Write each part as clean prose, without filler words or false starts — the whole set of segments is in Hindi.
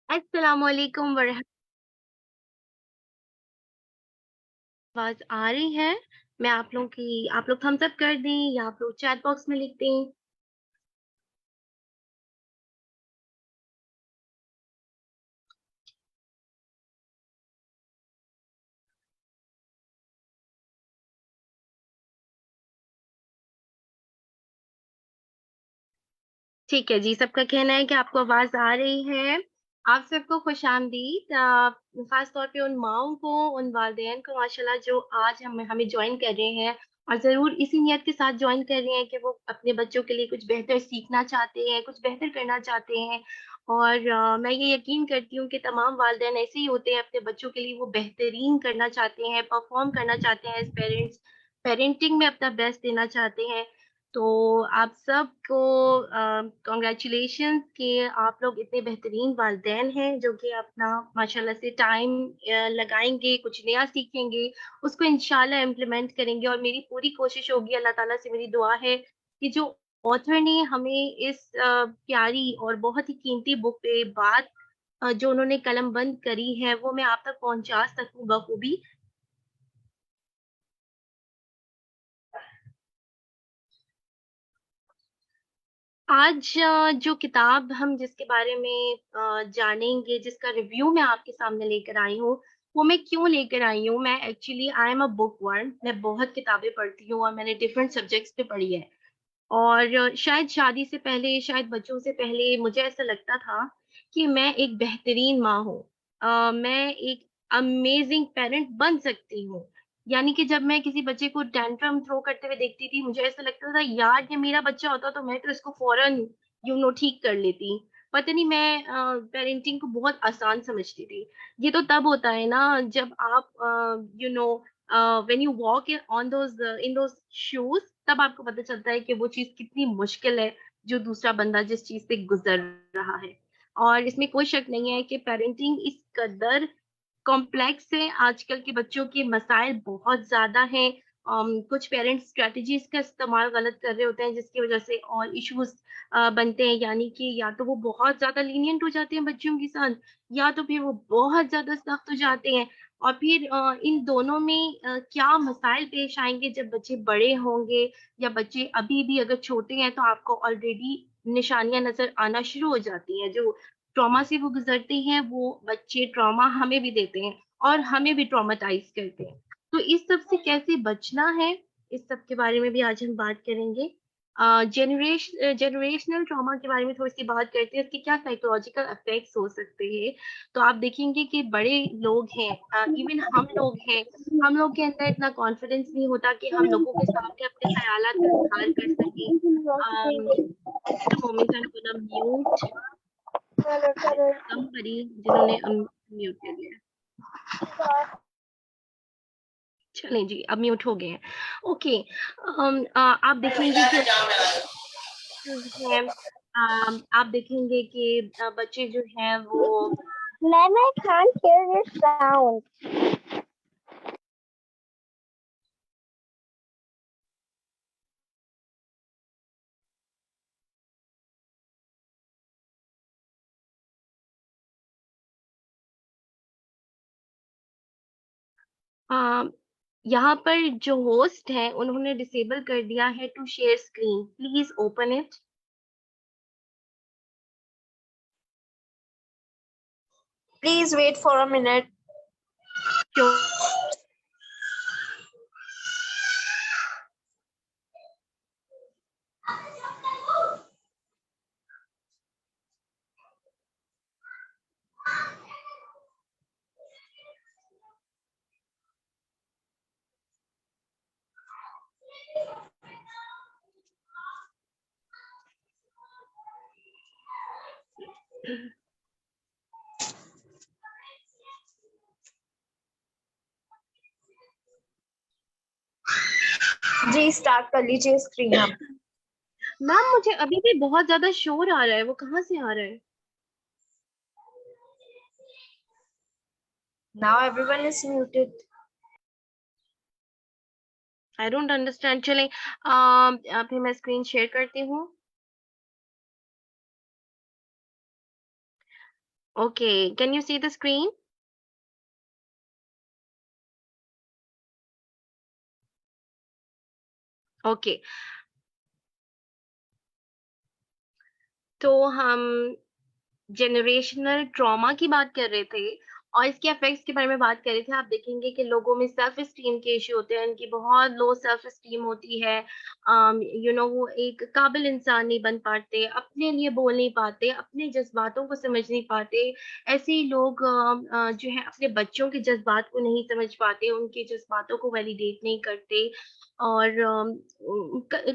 अस्सलामुअलैकुम आवाज़ आ रही है? मैं आप लोग थम्स अप कर दें या आप लोग चैट बॉक्स में लिख दें। ठीक है जी, सबका कहना है कि आपको आवाज़ आ रही है। आप सबको खुशामदीद ख़ास तौर पे उन माँओं को, उन वालिदैन को माशाल्लाह जो आज हमें हमें जॉइन कर रहे हैं और ज़रूर इसी नियत के साथ जॉइन कर रहे हैं कि वो अपने बच्चों के लिए कुछ बेहतर सीखना चाहते हैं, कुछ बेहतर करना चाहते हैं। और मैं ये यकीन करती हूँ कि तमाम वालिदैन ऐसे ही होते हैं, अपने बच्चों के लिए वो बेहतरीन करना चाहते हैं, परफ़ॉर्म करना चाहते हैं एज़ पेरेंट्स, पेरेंटिंग में अपना बेस्ट देना चाहते हैं। तो आप सबको कांग्रेचुलेशंस कि आप लोग इतने बेहतरीन वालिदैन हैं जो कि अपना माशाल्लाह से टाइम लगाएँगे, कुछ नया सीखेंगे, उसको इंशाल्लाह इम्प्लीमेंट करेंगे और मेरी पूरी कोशिश होगी, अल्लाह ताला से मेरी दुआ है कि जो ऑथर ने हमें इस प्यारी और बहुत ही कीमती बुक पे बात जो उन्होंने कलमबंद करी है, वो मैं आप तक पहुँचा सकूँ बखूबी। आज जो किताब हम जिसके बारे में जानेंगे, जिसका रिव्यू मैं आपके सामने लेकर आई हूँ, वो मैं क्यों लेकर आई हूँ, मैं actually I am a bookworm, मैं बहुत किताबें पढ़ती हूँ और मैंने डिफरेंट सब्जेक्ट्स पे पढ़ी है। और शायद शादी से पहले, शायद बच्चों से पहले मुझे ऐसा लगता था कि मैं एक बेहतरीन माँ हूँ। मैं एक अमेज़िंग पेरेंट बन सकती हूँ। यानी कि जब मैं किसी बच्चे को टेंट्रम थ्रो करते हुए देखती थी, मुझे ऐसा लगता था यार ये मेरा बच्चा होता तो मैं तो इसको फ़ौरन ठीक कर लेती। पता नहीं मैं पेरेंटिंग को बहुत आसान समझती थी। ये तो तब होता है ना जब आप when you walk on those in those shoes तब आपको पता चलता है कि वो चीज़ कितनी मुश्किल है, जो दूसरा बंदा जिस चीज़ से गुज़र रहा है। और इसमें कोई शक नहीं है कि पेरेंटिंग इस कदर कॉम्प्लेक्स है, आजकल के बच्चों के मसाइल बहुत ज़्यादा हैं। कुछ पेरेंट्स स्ट्रैटेजीज़ का इस्तेमाल गलत कर रहे होते हैं, जिसकी वज़ह से और इश्यूज़ बनते हैं, यानी कि या तो वो बहुत ज़्यादा लीनिएंट हो जाते हैं बच्चों के साथ, या तो फिर वो बहुत ज़्यादा सख्त हो जाते हैं। और फिर इन दोनों में क्या मसाइल पेश आएँगे जब बच्चे बड़े होंगे या बच्चे अभी भी अगर छोटे हैं, तो आपको ऑलरेडी निशानियाँ नज़र आना शुरू हो जाती हैं, जो ट्रॉमा से वो गुज़रते हैं, वो बच्चे ट्रॉमा हमें भी देते हैं और हमें भी ट्रॉमाटाइज़ करते हैं। तो इस सब से कैसे बचना है, इस सब के बारे में भी आज हम बात करेंगे। जनरेशनल ट्रॉमा के बारे में थोड़ी-सी बात करते हैं, इसके क्या साइकोलॉजिकल इफ़ेक्ट्स हो सकते हैं। तो आप देखेंगे कि बड़े लोग हैं इवन हम लोग हैं, हम लोग के अंदर इतना कॉन्फिडेंस नहीं होता कि हम लोगों के सामने अपने ख़यालात का इज़हार कर सकें। Just a moment I am gonna mute somebody जिन्होंने म्यूट कर दिया है। चलें जी, अब म्यूट हो गए हैं। ओके आप देखेंगे कि हैं आप देखेंगे कि बच्चे जो हैं वो Ma'am, I can't hear this sound. अ, यहाँ पर जो होस्ट है उन्होंने डिसेबल कर दिया है to share screen, please open it. Please wait for a minute. Sure जी स्टार्ट कर लीजिए स्क्रीन आप। मैम मुझे अभी भी बहुत ज़्यादा शोर आ रहा है, वो कहाँ से आ रहा है? Now everyone is muted. I don't understand चलें फिर मैं स्क्रीन शेयर करती हूँ। Okay, can you see the screen? Okay, तो हम जनरेशनल ट्रॉमा की बात कर रहे थे और इसके इफेक्ट्स के बारे में बात कर रहे थे। आप देखेंगे कि लोगों में सेल्फ एस्टीम के इश्यू होते हैं, उनकी बहुत लो सेल्फ एस्टीम होती है। वो एक काबिल इंसान नहीं बन पाते, अपने लिए बोल नहीं पाते, अपने जज़्बातों को समझ नहीं पाते। ऐसे ही लोग जो है अपने बच्चों के जज़्बात को नहीं समझ पाते, उनके जज़्बातों को वैलिडेट नहीं करते और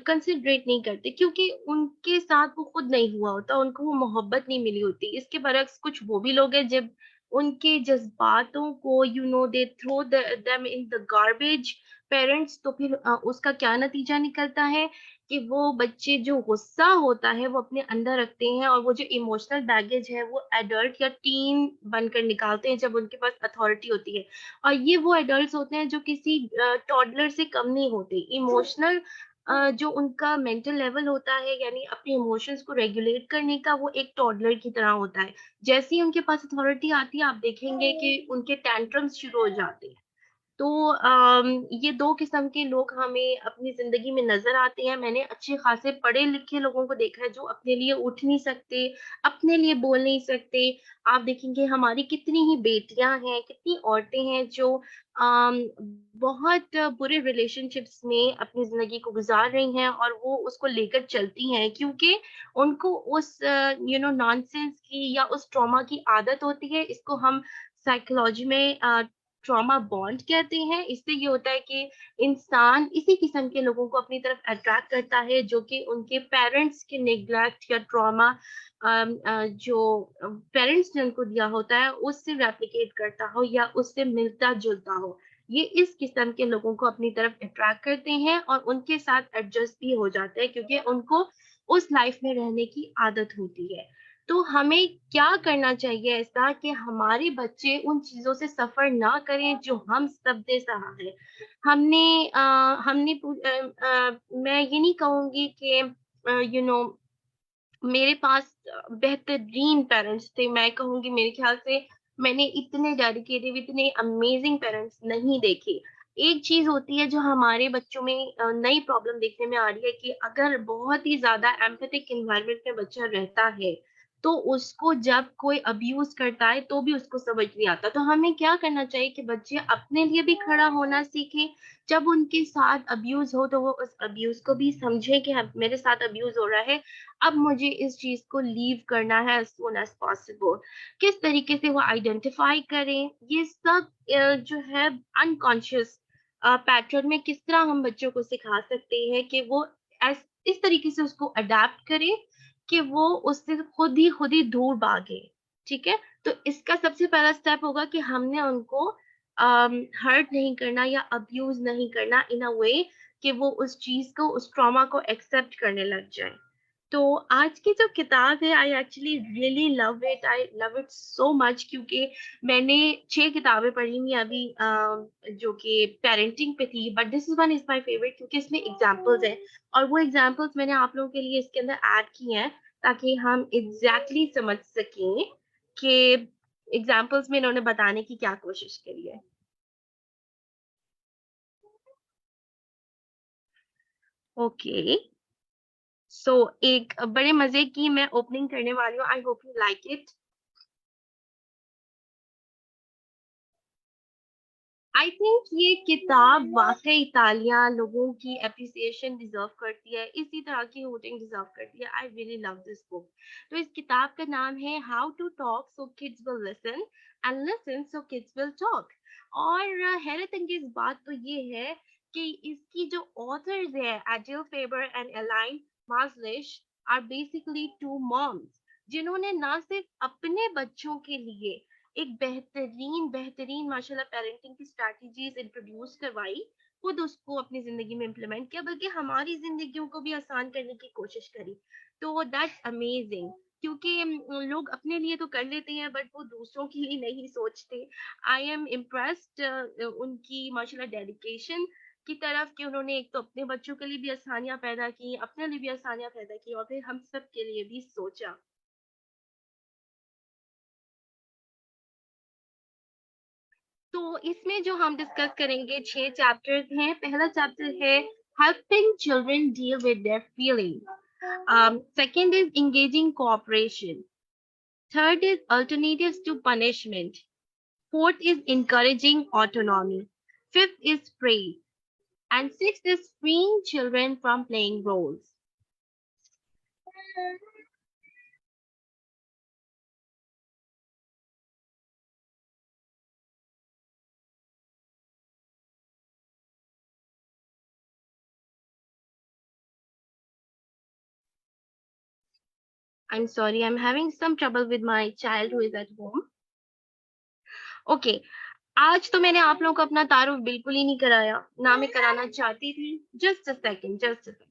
कंसिडरेट नहीं करते क्योंकि उनके साथ वो खुद नहीं हुआ होता, उनको वो मोहब्बत नहीं मिली होती। इसके बरक्स कुछ वो भी लोग हैं जब उनके जज़्बातों को they throw them in the garbage parents, तो फिर उसका क्या नतीजा निकलता है कि वो बच्चे जो गुस्सा होता है वो अपने अंदर रखते हैं और वो जो इमोशनल बैगेज है वो एडल्ट या टीन बनकर निकालते हैं जब उनके पास अथॉरिटी होती है। और ये वो एडल्ट्स होते हैं जो किसी टॉडलर से कम नहीं होते। इमोशनल जो उनका मेंटल लेवल होता है यानी अपने इमोशंस को रेगुलेट करने का वो एक टॉडलर की तरह होता है। जैसे ही उनके पास अथॉरिटी आती है आप देखेंगे कि उनके टैंट्रम्स शुरू हो जाते हैं। तो ये 2 किस्म के लोग हमें अपनी ज़िंदगी में नज़र आते हैं। मैंने अच्छे खासे पढ़े-लिखे लोगों को देखा है जो अपने लिए उठ नहीं सकते, अपने लिए बोल नहीं सकते। आप देखेंगे हमारी कितनी ही बेटियाँ हैं, कितनी औरतें हैं जो अम, बहुत बुरे रिलेशनशिप्स में अपनी ज़िंदगी को गुज़ार रही हैं और वो उसको लेकर चलती हैं क्योंकि उनको उस नॉनसेंस की या उस ट्रॉमा की आदत होती है। इसको हम साइकोलॉजी में ट्रॉमा बॉन्ड कहते हैं। इससे ये होता है कि इंसान इसी किस्म के लोगों को अपनी तरफ अट्रैक्ट करता है जो कि उनके पेरेंट्स के नेग्लेक्ट या ट्रॉमा जो पेरेंट्स ने उनको दिया होता है उससे रेप्लिकेट करता हो या उससे मिलता-जुलता हो। ये इस किस्म के लोगों को अपनी तरफ अट्रैक्ट करते हैं और उनके साथ एडजस्ट भी हो जाते हैं क्योंकि उनको उस लाइफ में रहने की आदत होती है। तो हमें क्या करना चाहिए ऐसा कि हमारे बच्चे उन चीज़ों से सफ़र ना करें जो हम सब ने सहा है। हमने अ, हमने मैं ये नहीं कहूँगी कि यू नो मेरे पास बेहतरीन पेरेंट्स थे। मैं कहूँगी मेरे ख़्याल से मैंने इतने डेडिकेटेड, इतने अमेज़िंग पेरेंट्स नहीं देखे। एक चीज़ होती है जो हमारे बच्चों में नई प्रॉब्लम देखने में आ रही है कि अगर बहुत ही ज़्यादा एम्पैथिक एनवायरनमेंट में बच्चा रहता है, तो उसको जब कोई अब्यूज़ करता है तो भी उसको समझ नहीं आता। तो हमें क्या करना चाहिए कि बच्चे अपने लिए भी खड़ा होना सीखें, जब उनके साथ अब्यूज़ हो तो वो उस अब्यूज़ को भी समझें कि हाँ, मेरे साथ अब्यूज़ हो रहा है, अब मुझे इस चीज़ को लीव करना है एज़ सून एज़ पॉसिबल। किस तरीके से वो आइडेंटिफ़ाई करें, ये सब जो है अनकॉन्शियस पैटर्न में किस तरह हम बच्चों को सिखा सकते हैं कि वो इस तरीके से उसको अडैप्ट करें कि वो उससे खुद ही दूर भागे, ठीक है? तो इसका सबसे पहला स्टेप होगा कि हमने उनको हर्ट नहीं करना या अब्यूज़ नहीं करना इन अ वे कि वो उस चीज़ को, उस ट्रॉमा को एक्सेप्ट करने लग जाएँ। तो आज की जो किताब है I actually really love it, I love it so much क्योंकि मैंने 6 किताबें पढ़ी हुई अभी जो कि पेरेंटिंग पे थी but this is one is my favourite क्योंकि इसमें एग्ज़ाम्पल्स हैं और वो एग्ज़ाम्पल्स मैंने आप लोगों के लिए इसके अंदर ऐड किए हैं ताकि हम एग्ज़ैक्टली समझ सकें कि एग्ज़ाम्पल्स में इन्होंने बताने की क्या कोशिश करी है। ओके, सो एक बड़े मज़े की मैं ओपनिंग करने वाली हूँ, I hope you like it. I think ये किताब वाक़ई तालियाँ लोगों की एप्रिसिएशन डिज़र्व करती है, इसी तरह की होर्डिंग डिज़र्व करती है। I really love this book. तो इस किताब का नाम है how to talk so kids will listen and listen so kids will talk. और हैरत अंगेज़ बात तो ये है कि इसकी जो ऑथर्स है Adele Faber and Elaine Mazlish are basically 2 moms जिन्होंने ना सिर्फ़ अपने बच्चों के लिए एक बेहतरीन माशाल्लाह पेरेंटिंग की स्ट्रैटेजीज़ इंट्रोड्यूस करवाई, खुद उसको अपनी ज़िंदगी में इम्प्लीमेंट किया, बल्कि हमारी ज़िंदगियों को भी आसान करने की कोशिश करी। तो दैट्स अमेज़िंग क्योंकि लोग अपने लिए तो कर लेते हैं बट वो दूसरों के लिए नहीं सोचते। आई एम इम्प्रेस्ड उनकी माशाल्लाह डेडिकेशन की तरफ कि उन्होंने एक तो अपने बच्चों के लिए भी आसानियाँ पैदा की, अपने लिए भी आसानियाँ पैदा की और फिर हम सब के लिए भी सोचा। तो इसमें जो हम डिस्कस करेंगे 6 चैप्टर्स हैं। पहला चैप्टर है helping children deal with their feelings. Second is engaging cooperation. Third is alternatives to punishment. Fourth is encouraging autonomy. Fifth is praise. And sixth is freeing children from playing roles. I'm sorry, I'm having some trouble with my child who is at home. Okay, आज तो मैंने आप लोगों को अपना तारुफ बिल्कुल ही नहीं कराया, ना मैं कराना चाहती थी। Just a second, just a second.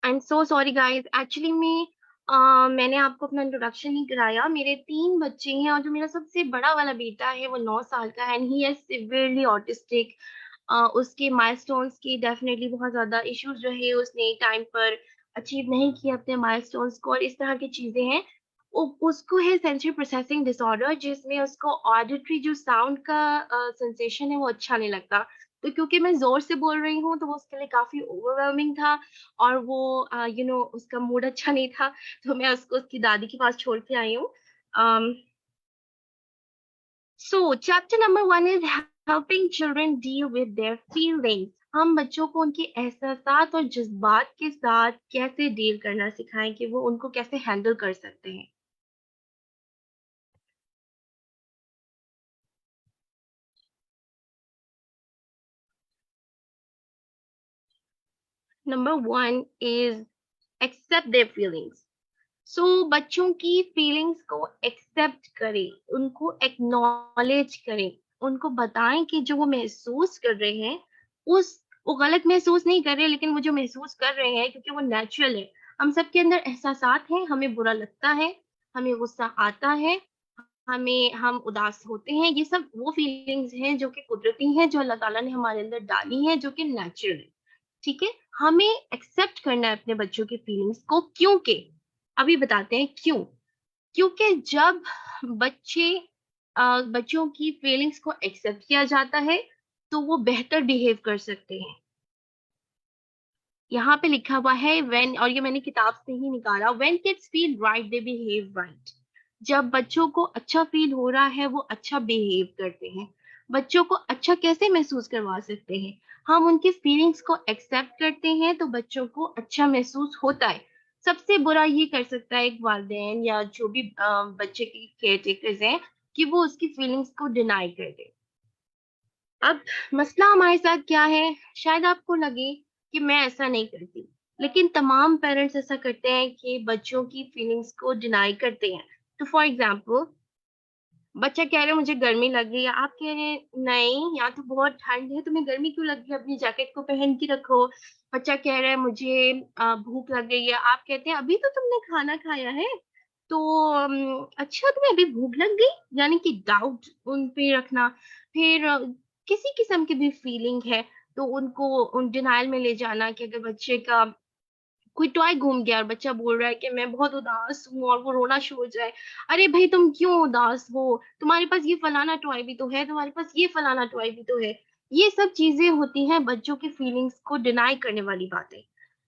I am so sorry guys, actually मैंने आपको अपना इंट्रोडक्शन नहीं कराया। मेरे 3 बच्चे हैं और जो मेरा सबसे बड़ा वाला बेटा है वो 9 साल का है, and he is severely autistic. उसके माइलस्टोन्स की डेफिनेटली बहुत ज्यादा इश्यूज जो है, उसने टाइम पर अचीव नहीं किया अपने माइलस्टोन्स को, और इस तरह की चीजें हैं। उसको है सेंसरी प्रोसेसिंग डिसऑर्डर, जिसमें उसको ऑडिटरी जो साउंड का सेंसेशन है वो अच्छा नहीं लगता। तो क्योंकि मैं जोर से बोल रही हूँ तो वो उसके लिए काफी ओवरवेलमिंग था, और वो उसका मूड अच्छा नहीं था। तो मैं उसको उसकी दादी के पास छोड़ के आई हूँ। सो chapter number 1 is helping children deal with their feelings. हम बच्चों को उनके एहसासात और जज्बात के साथ कैसे डील करना सिखाएं, कि वो उनको कैसे हैंडल कर सकते हैं। Number 1 is accept their feelings. So बच्चों की फीलिंग्स को एक्सेप्ट करें, उनको एक्नॉलेज करें, उनको बताएं कि जो वो महसूस कर रहे हैं, उस वो गलत महसूस नहीं कर रहे, लेकिन वो जो महसूस कर रहे हैं क्योंकि वो नेचुरल है। हम सबके अंदर एहसासात हैं, हमें बुरा लगता है, हमें गुस्सा आता है, हम उदास होते हैं। ये सब वो फीलिंग्स हैं जो कि कुदरती हैं, जो अल्लाह ताला ने हमारे अंदर डाली हैं, जो कि नेचुरल है। ठीक है, हमें एक्सेप्ट करना है अपने बच्चों की फीलिंग्स को। क्योंकि अभी बताते हैं क्यों। क्योंकि जब बच्चे बच्चों की फीलिंग्स को एक्सेप्ट किया जाता है तो वो बेहतर बिहेव कर सकते हैं। यहाँ पे लिखा हुआ है व्हेन, और ये मैंने किताब से ही निकाला, when kids feel right they behave right. जब बच्चों को अच्छा फील हो रहा है वो अच्छा बिहेव करते हैं। बच्चों को अच्छा कैसे महसूस करवा सकते हैं? हम उनकी फीलिंग्स को एक्सेप्ट करते हैं तो बच्चों को अच्छा महसूस होता है। सबसे बुरा ये कर सकता है एक वालिदैन या जो भी बच्चे की केयर टेकर्स हैं, कि वो उसकी फीलिंग्स को डिनाई कर दे। अब मसला हमारे साथ क्या है? शायद आपको लगे कि मैं ऐसा नहीं करती, लेकिन तमाम पेरेंट्स ऐसा करते हैं कि बच्चों की फीलिंग्स को डिनाई करते हैं। तो फॉर एग्जाम्पल, बच्चा कह रहा है मुझे गर्मी लग रही है, आप कह रहे हैं नहीं यहाँ तो बहुत ठंड है, तुम्हें गर्मी क्यों लग रही है, अपनी जैकेट को पहन के रखो। बच्चा कह रहा है मुझे भूख लग रही है, आप कहते हैं अभी तो तुमने खाना खाया है, तो अच्छा तुम्हें अभी भूख लग गई, यानी कि डाउट उन पे रखना। फिर किसी किस्म की भी फीलिंग है तो उनको उन डिनायल में ले जाना, कि अगर बच्चे का कोई टॉय घूम गया और बच्चा बोल रहा है कि मैं बहुत उदास हूँ, और वो रोना शुरू हो जाए। अरे भाई तुम क्यों उदास हो, तुम्हारे पास ये फलाना टॉय भी तो है, तुम्हारे पास ये फलाना टॉय भी तो है। ये सब चीजें होती हैं बच्चों की फीलिंग्स को डिनाई करने वाली बातें।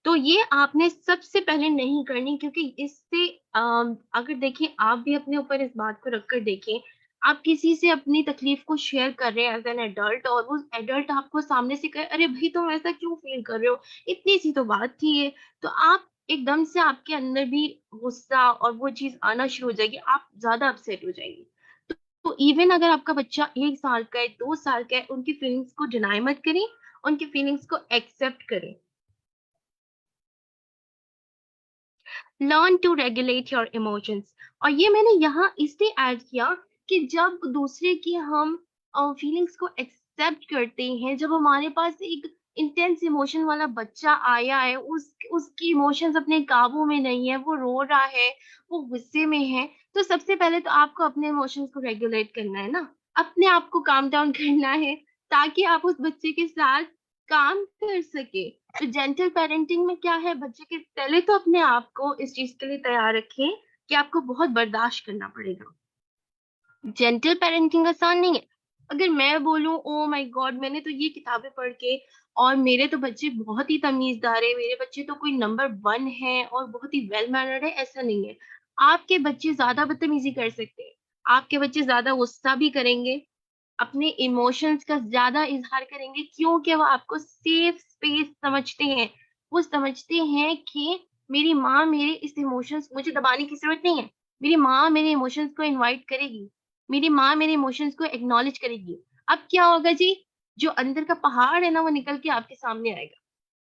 तो ये आपने सबसे पहले नहीं करनी, क्योंकि इससे अगर देखें, आप भी अपने ऊपर इस बात को रख कर देखें, आप किसी से अपनी तकलीफ को शेयर कर रहे हैं एज एन एडल्ट, और वो एडल्ट आपको सामने से कहे, अरे भाई तुम ऐसा क्यों फील कर रहे हो, इतनी सी तो बात थी ये, तो आप एकदम से आपके अंदर भी गुस्सा और वो चीज आना शुरू हो जाएगी, आप ज्यादा अपसेट हो जाएंगे। तो इवन अगर आपका बच्चा 1 साल का है, 2 साल का है, उनकी फीलिंग्स को डिनाई मत करें, उनकी फीलिंग्स को एक्सेप्ट करें। Learn to regulate your emotions. और ये मैंने यहाँ इसलिए ऐड किया कि जब दूसरे की हम फीलिंग्स को एक्सेप्ट करते हैं, जब हमारे पास एक इंटेंस इमोशन वाला बच्चा आया है, उसकी इमोशंस अपने काबू में नहीं है, वो रो रहा है, वो गुस्से में है, तो सबसे पहले तो आपको अपने इमोशंस को रेगुलेट करना है ना, अपने आप को काम डाउन करना है, ताकि आप उस बच्चे के साथ काम कर सके। तो जेंटल पेरेंटिंग में क्या है, बच्चे के पहले तो अपने आप को इस चीज के लिए तैयार रखें कि आपको बहुत बर्दाश्त करना पड़ेगा। जेंटल पेरेंटिंग आसान नहीं है। अगर मैं बोलूं ओ माय गॉड मैंने तो ये किताबें पढ़ के और मेरे तो बच्चे बहुत ही तमीजदार है, मेरे बच्चे तो कोई नंबर 1 है और बहुत ही वेल मैनर्ड है, ऐसा नहीं है। आपके बच्चे ज्यादा बदतमीजी कर सकते हैं, आपके बच्चे ज्यादा गुस्सा भी करेंगे, अपने इमोशंस का ज्यादा इजहार करेंगे, क्योंकि वो आपको सेफ स्पेस समझते हैं। वो समझते हैं कि मेरी माँ मेरे इस इमोशंस, मुझे दबाने की जरूरत नहीं है, मेरी माँ मेरे इमोशंस को इनवाइट करेगी, मेरी माँ मेरे इमोशंस को एक्नॉलेज करेगी। अब क्या होगा जी, जो अंदर का पहाड़ है ना वो निकल के आपके सामने आएगा।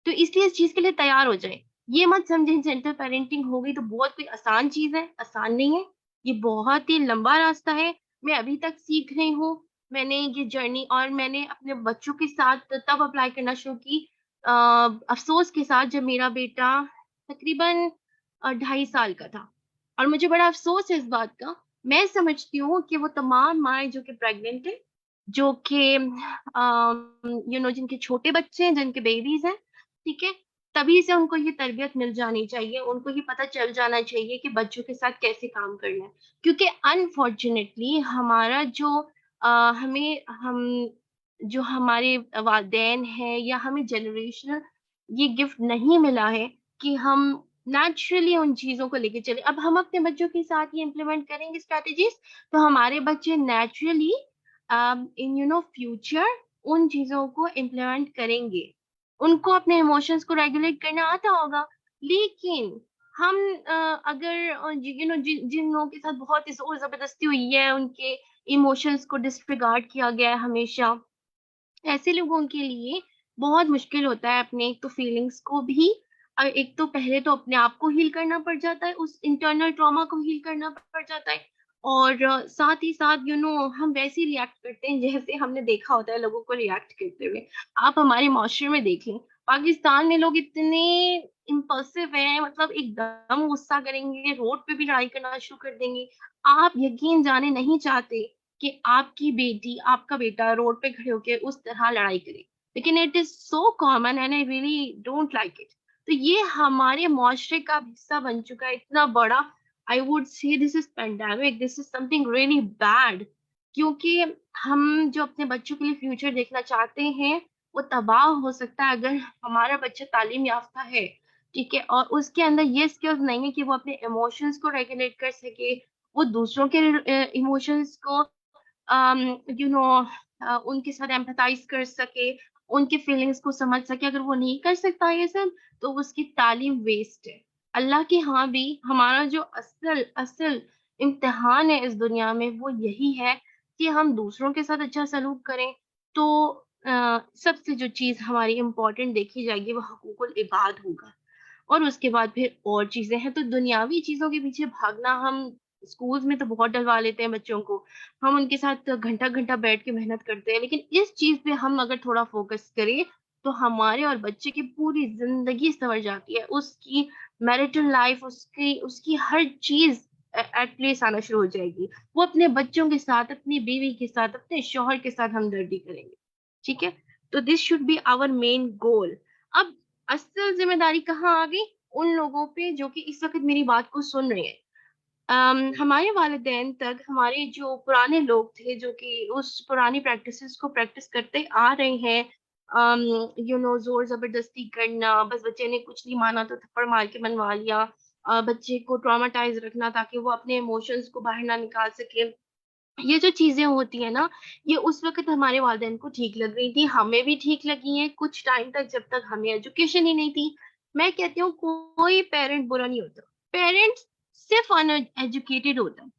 तो इसलिए इस चीज के लिए तैयार हो जाए। ये मत समझें जेंटल पेरेंटिंग हो गई तो बहुत कोई आसान चीज है, आसान नहीं है। ये बहुत ही लंबा रास्ता है, मैं अभी तक सीख रही हूँ। मैंने ये जर्नी और मैंने अपने बच्चों के साथ तब अप्लाई करना शुरू की, अफसोस के साथ, जब मेरा बेटा तकरीबन 2.5 साल का था। और मुझे बड़ा अफसोस है इस बात का। मैं समझती हूँ कि वो तमाम माएँ जो कि प्रेग्नेंट है, जो कि जिनके छोटे बच्चे हैं, जिनके बेबीज हैं, ठीक है, तभी से उनको ये तरबियत मिल जानी चाहिए, उनको ये पता चल जाना चाहिए कि बच्चों के साथ कैसे काम करना है। क्योंकि अनफॉर्चुनेटली हमारा जो जो हमारे वालिदैन हैं या हमें जनरेशनल ये गिफ्ट नहीं मिला है कि हम नेचुरली उन चीजों को लेके चले। अब हम अपने बच्चों के साथ ये इम्प्लीमेंट करेंगे स्ट्रेटेजीज, तो हमारे बच्चे नेचुरली इन फ्यूचर उन चीजों को इम्प्लीमेंट करेंगे, उनको अपने इमोशंस को रेगुलेट करना आता होगा। लेकिन हम अगर जिन लोगों के साथ बहुत जोर जबरदस्ती हुई है, उनके इमोशंस को डिसरिगार्ड किया गया है हमेशा, ऐसे लोगों के लिए बहुत मुश्किल होता है अपने एक तो फीलिंग्स को भी, एक तो पहले तो अपने आप को हील करना पड़ जाता है, उस इंटरनल ट्रॉमा को हील करना पड़ जाता है। और साथ ही साथ हम वैसे ही रिएक्ट करते हैं जैसे हमने देखा होता है लोगों को रिएक्ट करते हुए। आप हमारे माशरे में देख लें, पाकिस्तान में लोग इतने इम्पल्सिव हैं, मतलब एकदम गुस्सा करेंगे, रोड पे भी लड़ाई करना शुरू कर देंगे। आप यकीन जाने नहीं चाहते कि आपकी बेटी, आपका बेटा रोड पे खड़े होके उस तरह लड़ाई करे, लेकिन it is so common and I really don't like it. तो ये हमारे मुआशरे का हिस्सा बन चुका है इतना बड़ा। I would say this is pandemic, this is something really bad. क्योंकि हम जो अपने बच्चों के लिए फ्यूचर देखना चाहते हैं, वो तबाह हो सकता है अगर हमारा बच्चा तालीम याफ्ता है, ठीक है, और उसके अंदर ये स्किल्स नहीं है कि वो अपने इमोशंस को रेगुलेट कर सके, वो दूसरों के इमोशंस को um, you know, उनके साथ एम्पैथाइज कर सके, उनके फीलिंग्स को समझ सके। अगर वो नहीं कर सकता ये सब, तो उसकी तालीम वेस्ट है। अल्लाह के यहाँ भी हमारा जो असल असल इम्तिहान है इस दुनिया में, वो यही है कि हम दूसरों के साथ अच्छा सलूक करें। तो सबसे जो चीज हमारी इम्पोर्टेंट देखी जाएगी वो हकूकुल इबाद होगा, और उसके बाद फिर और चीजें हैं। तो दुनियावी चीजों के पीछे भागना, हम स्कूल्स में तो बहुत डलवा लेते हैं बच्चों को, हम उनके साथ घंटा घंटा बैठ के मेहनत करते हैं, लेकिन इस चीज पे हम अगर थोड़ा फोकस करें तो हमारे और बच्चे की पूरी जिंदगी संवर जाती है, उसकी मैरिटल लाइफ, उसकी उसकी हर चीज एट प्लेस आना शुरू हो जाएगी। वो अपने बच्चों के साथ, अपनी बीवी के साथ, अपने शौहर के साथ हमदर्दी करेंगे, ठीक है। तो this should be our main goal. अब असल जिम्मेदारी कहाँ आ गई, उन लोगों पे जो कि इस वक्त मेरी बात को सुन रहे हैं। हमारे वालिदैन तक, हमारे जो पुराने लोग थे जो कि उस पुरानी प्रैक्टिसेस को प्रैक्टिस करते आ रहे हैं, जोर जबरदस्ती करना, बस बच्चे ने कुछ नहीं माना तो थप्पड़ मार के मनवा लिया, बच्चे को ट्रॉमाटाइज रखना ताकि वो अपने इमोशंस को बाहर ना निकाल सके। ये जो चीजें होती है ना, ये उस वक्त हमारे वालिदैन को ठीक लग रही थी, हमें भी ठीक लगी हैं कुछ टाइम तक, जब तक हमें एजुकेशन ही नहीं थी। मैं कहती हूँ कोई पेरेंट बुरा नहीं होता, पेरेंट सिर्फ अनएजुकेटेड होता है।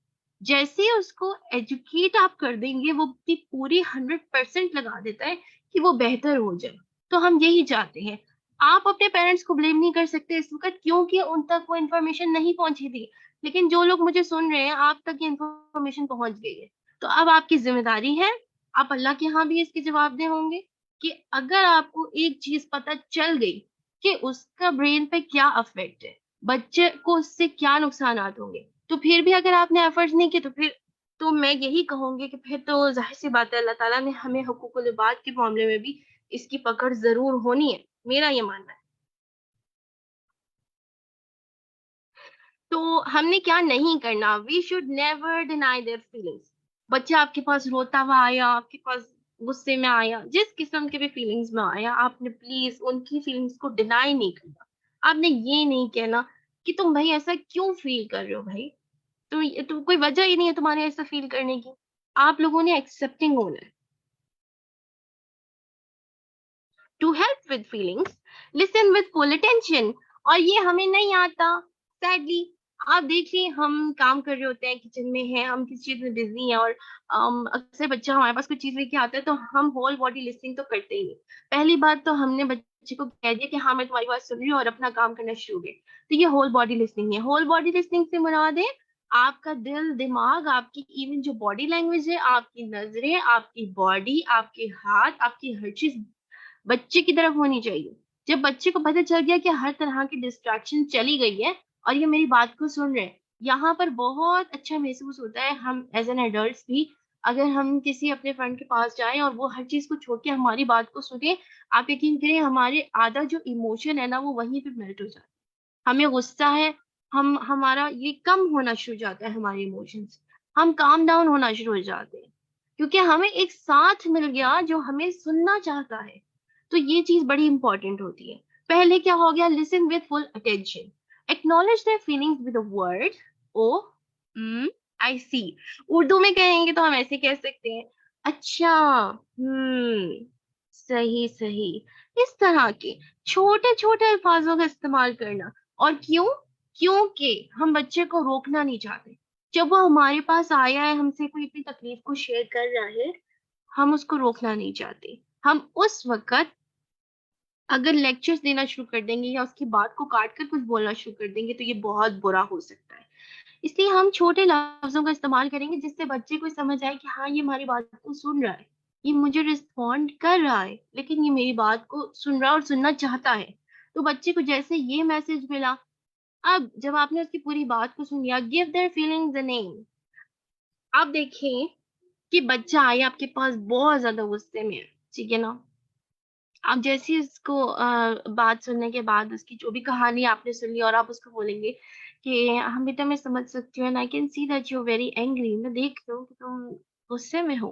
जैसे ही उसको एजुकेट आप कर देंगे, वो अपनी पूरी 100% लगा देता है कि वो बेहतर हो जाए। तो हम यही चाहते हैं। आप अपने पेरेंट्स को ब्लेम नहीं कर सकते इस वक्त, क्योंकि उन तक वो इन्फॉर्मेशन नहीं पहुंची थी। लेकिन जो लोग मुझे सुन रहे हैं, आप तक ये इन्फॉर्मेशन पहुंच गई है। तो अब आपकी जिम्मेदारी है, आप अल्लाह के यहाँ भी इसके जवाबदेह होंगे, कि अगर आपको एक चीज पता चल गई कि उसका ब्रेन पे क्या अफेक्ट है, बच्चे को उससे क्या नुकसानात होंगे, तो फिर भी अगर आपने एफर्ट्स नहीं किए, तो फिर तो मैं यही कहूंगी कि फिर तो जाहिर सी बात है, अल्लाह ताला ने हमें हुकूकुल इबाद के मामले में भी इसकी पकड़ जरूर होनी है, मेरा ये मानना है। तो हमने क्या नहीं करना, we should never deny their feelings. बच्चा आपके पास रोता हुआ आया, आपके पास गुस्से में आया, जिस किस्म के भी फीलिंग्स में आया, आपने प्लीज उनकी फीलिंग्स को डिनाई नहीं करना। आपने ये नहीं कहना कि तुम भाई ऐसा क्यों फील कर रहे हो भाई, तो कोई वजह ही नहीं है तुम्हारे ऐसा फील करने की। आप लोगों ने एक्सेप्टिंग होना है। To help with feelings, listen with full attention. और ये हमें नहीं आता, सैडली। आप देखिए, हम काम कर रहे होते हैं, किचन में हैं, हम किसी चीज में बिजी हैं, और अक्सर बच्चा हमारे पास कोई चीज लेके आता है, तो हम होल बॉडी लिसनिंग तो करते ही नहीं। पहली बात तो हमने बच्चे को कह दिया कि हाँ मैं तुम्हारी बात सुन रही हूँ, और अपना काम करना शुरू हो गए। तो ये होल बॉडी लिसनिंग है। होल बॉडी लिसनिंग से मुराद है आपका दिल दिमाग, आपकी इवन जो बॉडी लैंग्वेज है, आपकी नजरें, आपकी बॉडी, आपके हाथ, आपकी हर चीज बच्चे की तरफ होनी चाहिए। जब बच्चे को पता चल गया कि हर तरह की डिस्ट्रैक्शन चली गई है, और ये मेरी बात को सुन रहे हैं, यहाँ पर बहुत अच्छा महसूस होता है। हम एज एन एडल्ट भी, अगर हम किसी अपने फ्रेंड के पास जाएं और वो हर चीज को छोड़ के हमारी बात को सुने, आप यकीन करें, हमारे आधा जो इमोशन है ना, वो वहीं पे मेल्ट हो जाता है। हमें गुस्सा है, हम हमारा ये कम होना शुरू हो जाता है, हमारे इमोशंस, हम काम डाउन होना शुरू हो जाते हैं, क्योंकि हमें एक साथ मिल गया जो हमें सुनना चाहता है। तो ये चीज बड़ी इंपॉर्टेंट होती है। पहले क्या हो गया, listen with full attention, acknowledge their feelings with a word, oh, I see. Urdu में कहेंगे तो हम ऐसे कह सकते हैं, अच्छा, सही सही। इस तरह के छोटे छोटे अल्फाजों का इस्तेमाल करना। और क्यों? क्योंकि हम बच्चे को रोकना नहीं चाहते। जब वो हमारे पास आया है, हमसे कोई अपनी तकलीफ को शेयर कर रहा है, हम उसको रोकना नहीं चाहते। हम उस वक्त अगर लेक्चर्स देना शुरू कर देंगे, या उसकी बात को काट कर कुछ बोलना शुरू कर देंगे, तो ये बहुत बुरा हो सकता है। इसलिए हम छोटे लफ्जों का इस्तेमाल करेंगे, जिससे बच्चे को समझ आए कि हाँ, ये हमारी बात को सुन रहा है, ये मुझे रिस्पॉन्ड कर रहा है, लेकिन ये मेरी बात को सुन रहा है और सुनना चाहता है। तो बच्चे को जैसे ये मैसेज मिला, अब जब आपने उसकी पूरी बात को सुन लिया, give their feelings a name. आप देखें कि बच्चा आया आपके पास बहुत ज्यादा गुस्से में है, ठीक है ना, आप जैसे ही उसको बात सुनने के बाद, उसकी जो भी कहानी आपने सुन ली, और आप उसको बोलेंगे कि हाँ बेटा, मैं समझ सकती हूँ, and I can see that you very angry, मैं देख रही हूँ कि तुम गुस्से में हो,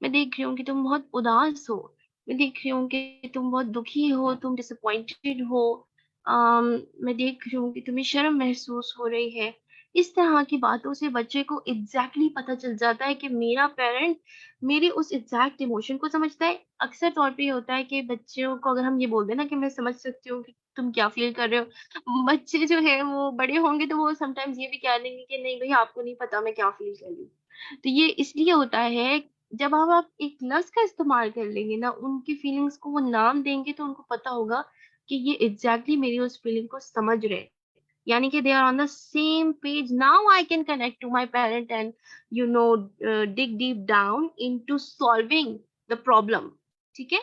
मैं देख रही हूँ कि तुम बहुत उदास हो, मैं देख रही हूँ कि तुम बहुत दुखी हो, तुम डिसअपॉइंटेड हो, मैं देख रही हूँ कि तुम्हें शर्म महसूस हो रही है। इस तरह की बातों से बच्चे को एग्जैक्टली पता चल जाता है कि मेरा पेरेंट मेरे उस एग्जैक्ट इमोशन को समझता है। अक्सर तौर पे ये होता है कि बच्चों को अगर हम ये बोल दें ना कि मैं समझ सकती हूँ कि तुम क्या फील कर रहे हो, बच्चे जो है वो बड़े होंगे तो वो समटाइम्स ये भी कह देंगे कि नहीं भाई, आपको नहीं पता मैं क्या फील कर रही हूँ। तो ये इसलिए होता है, जब आप एक लफ्ज का इस्तेमाल कर लेंगे ना, उनकी फीलिंग्स को वो नाम देंगे, तो उनको पता होगा कि ये एग्जैक्टली मेरी उस फीलिंग को समझ रहे हैं, यानी कि they are on the same page. Now I can connect to my parent and dig deep down into solving the problem. ठीक है।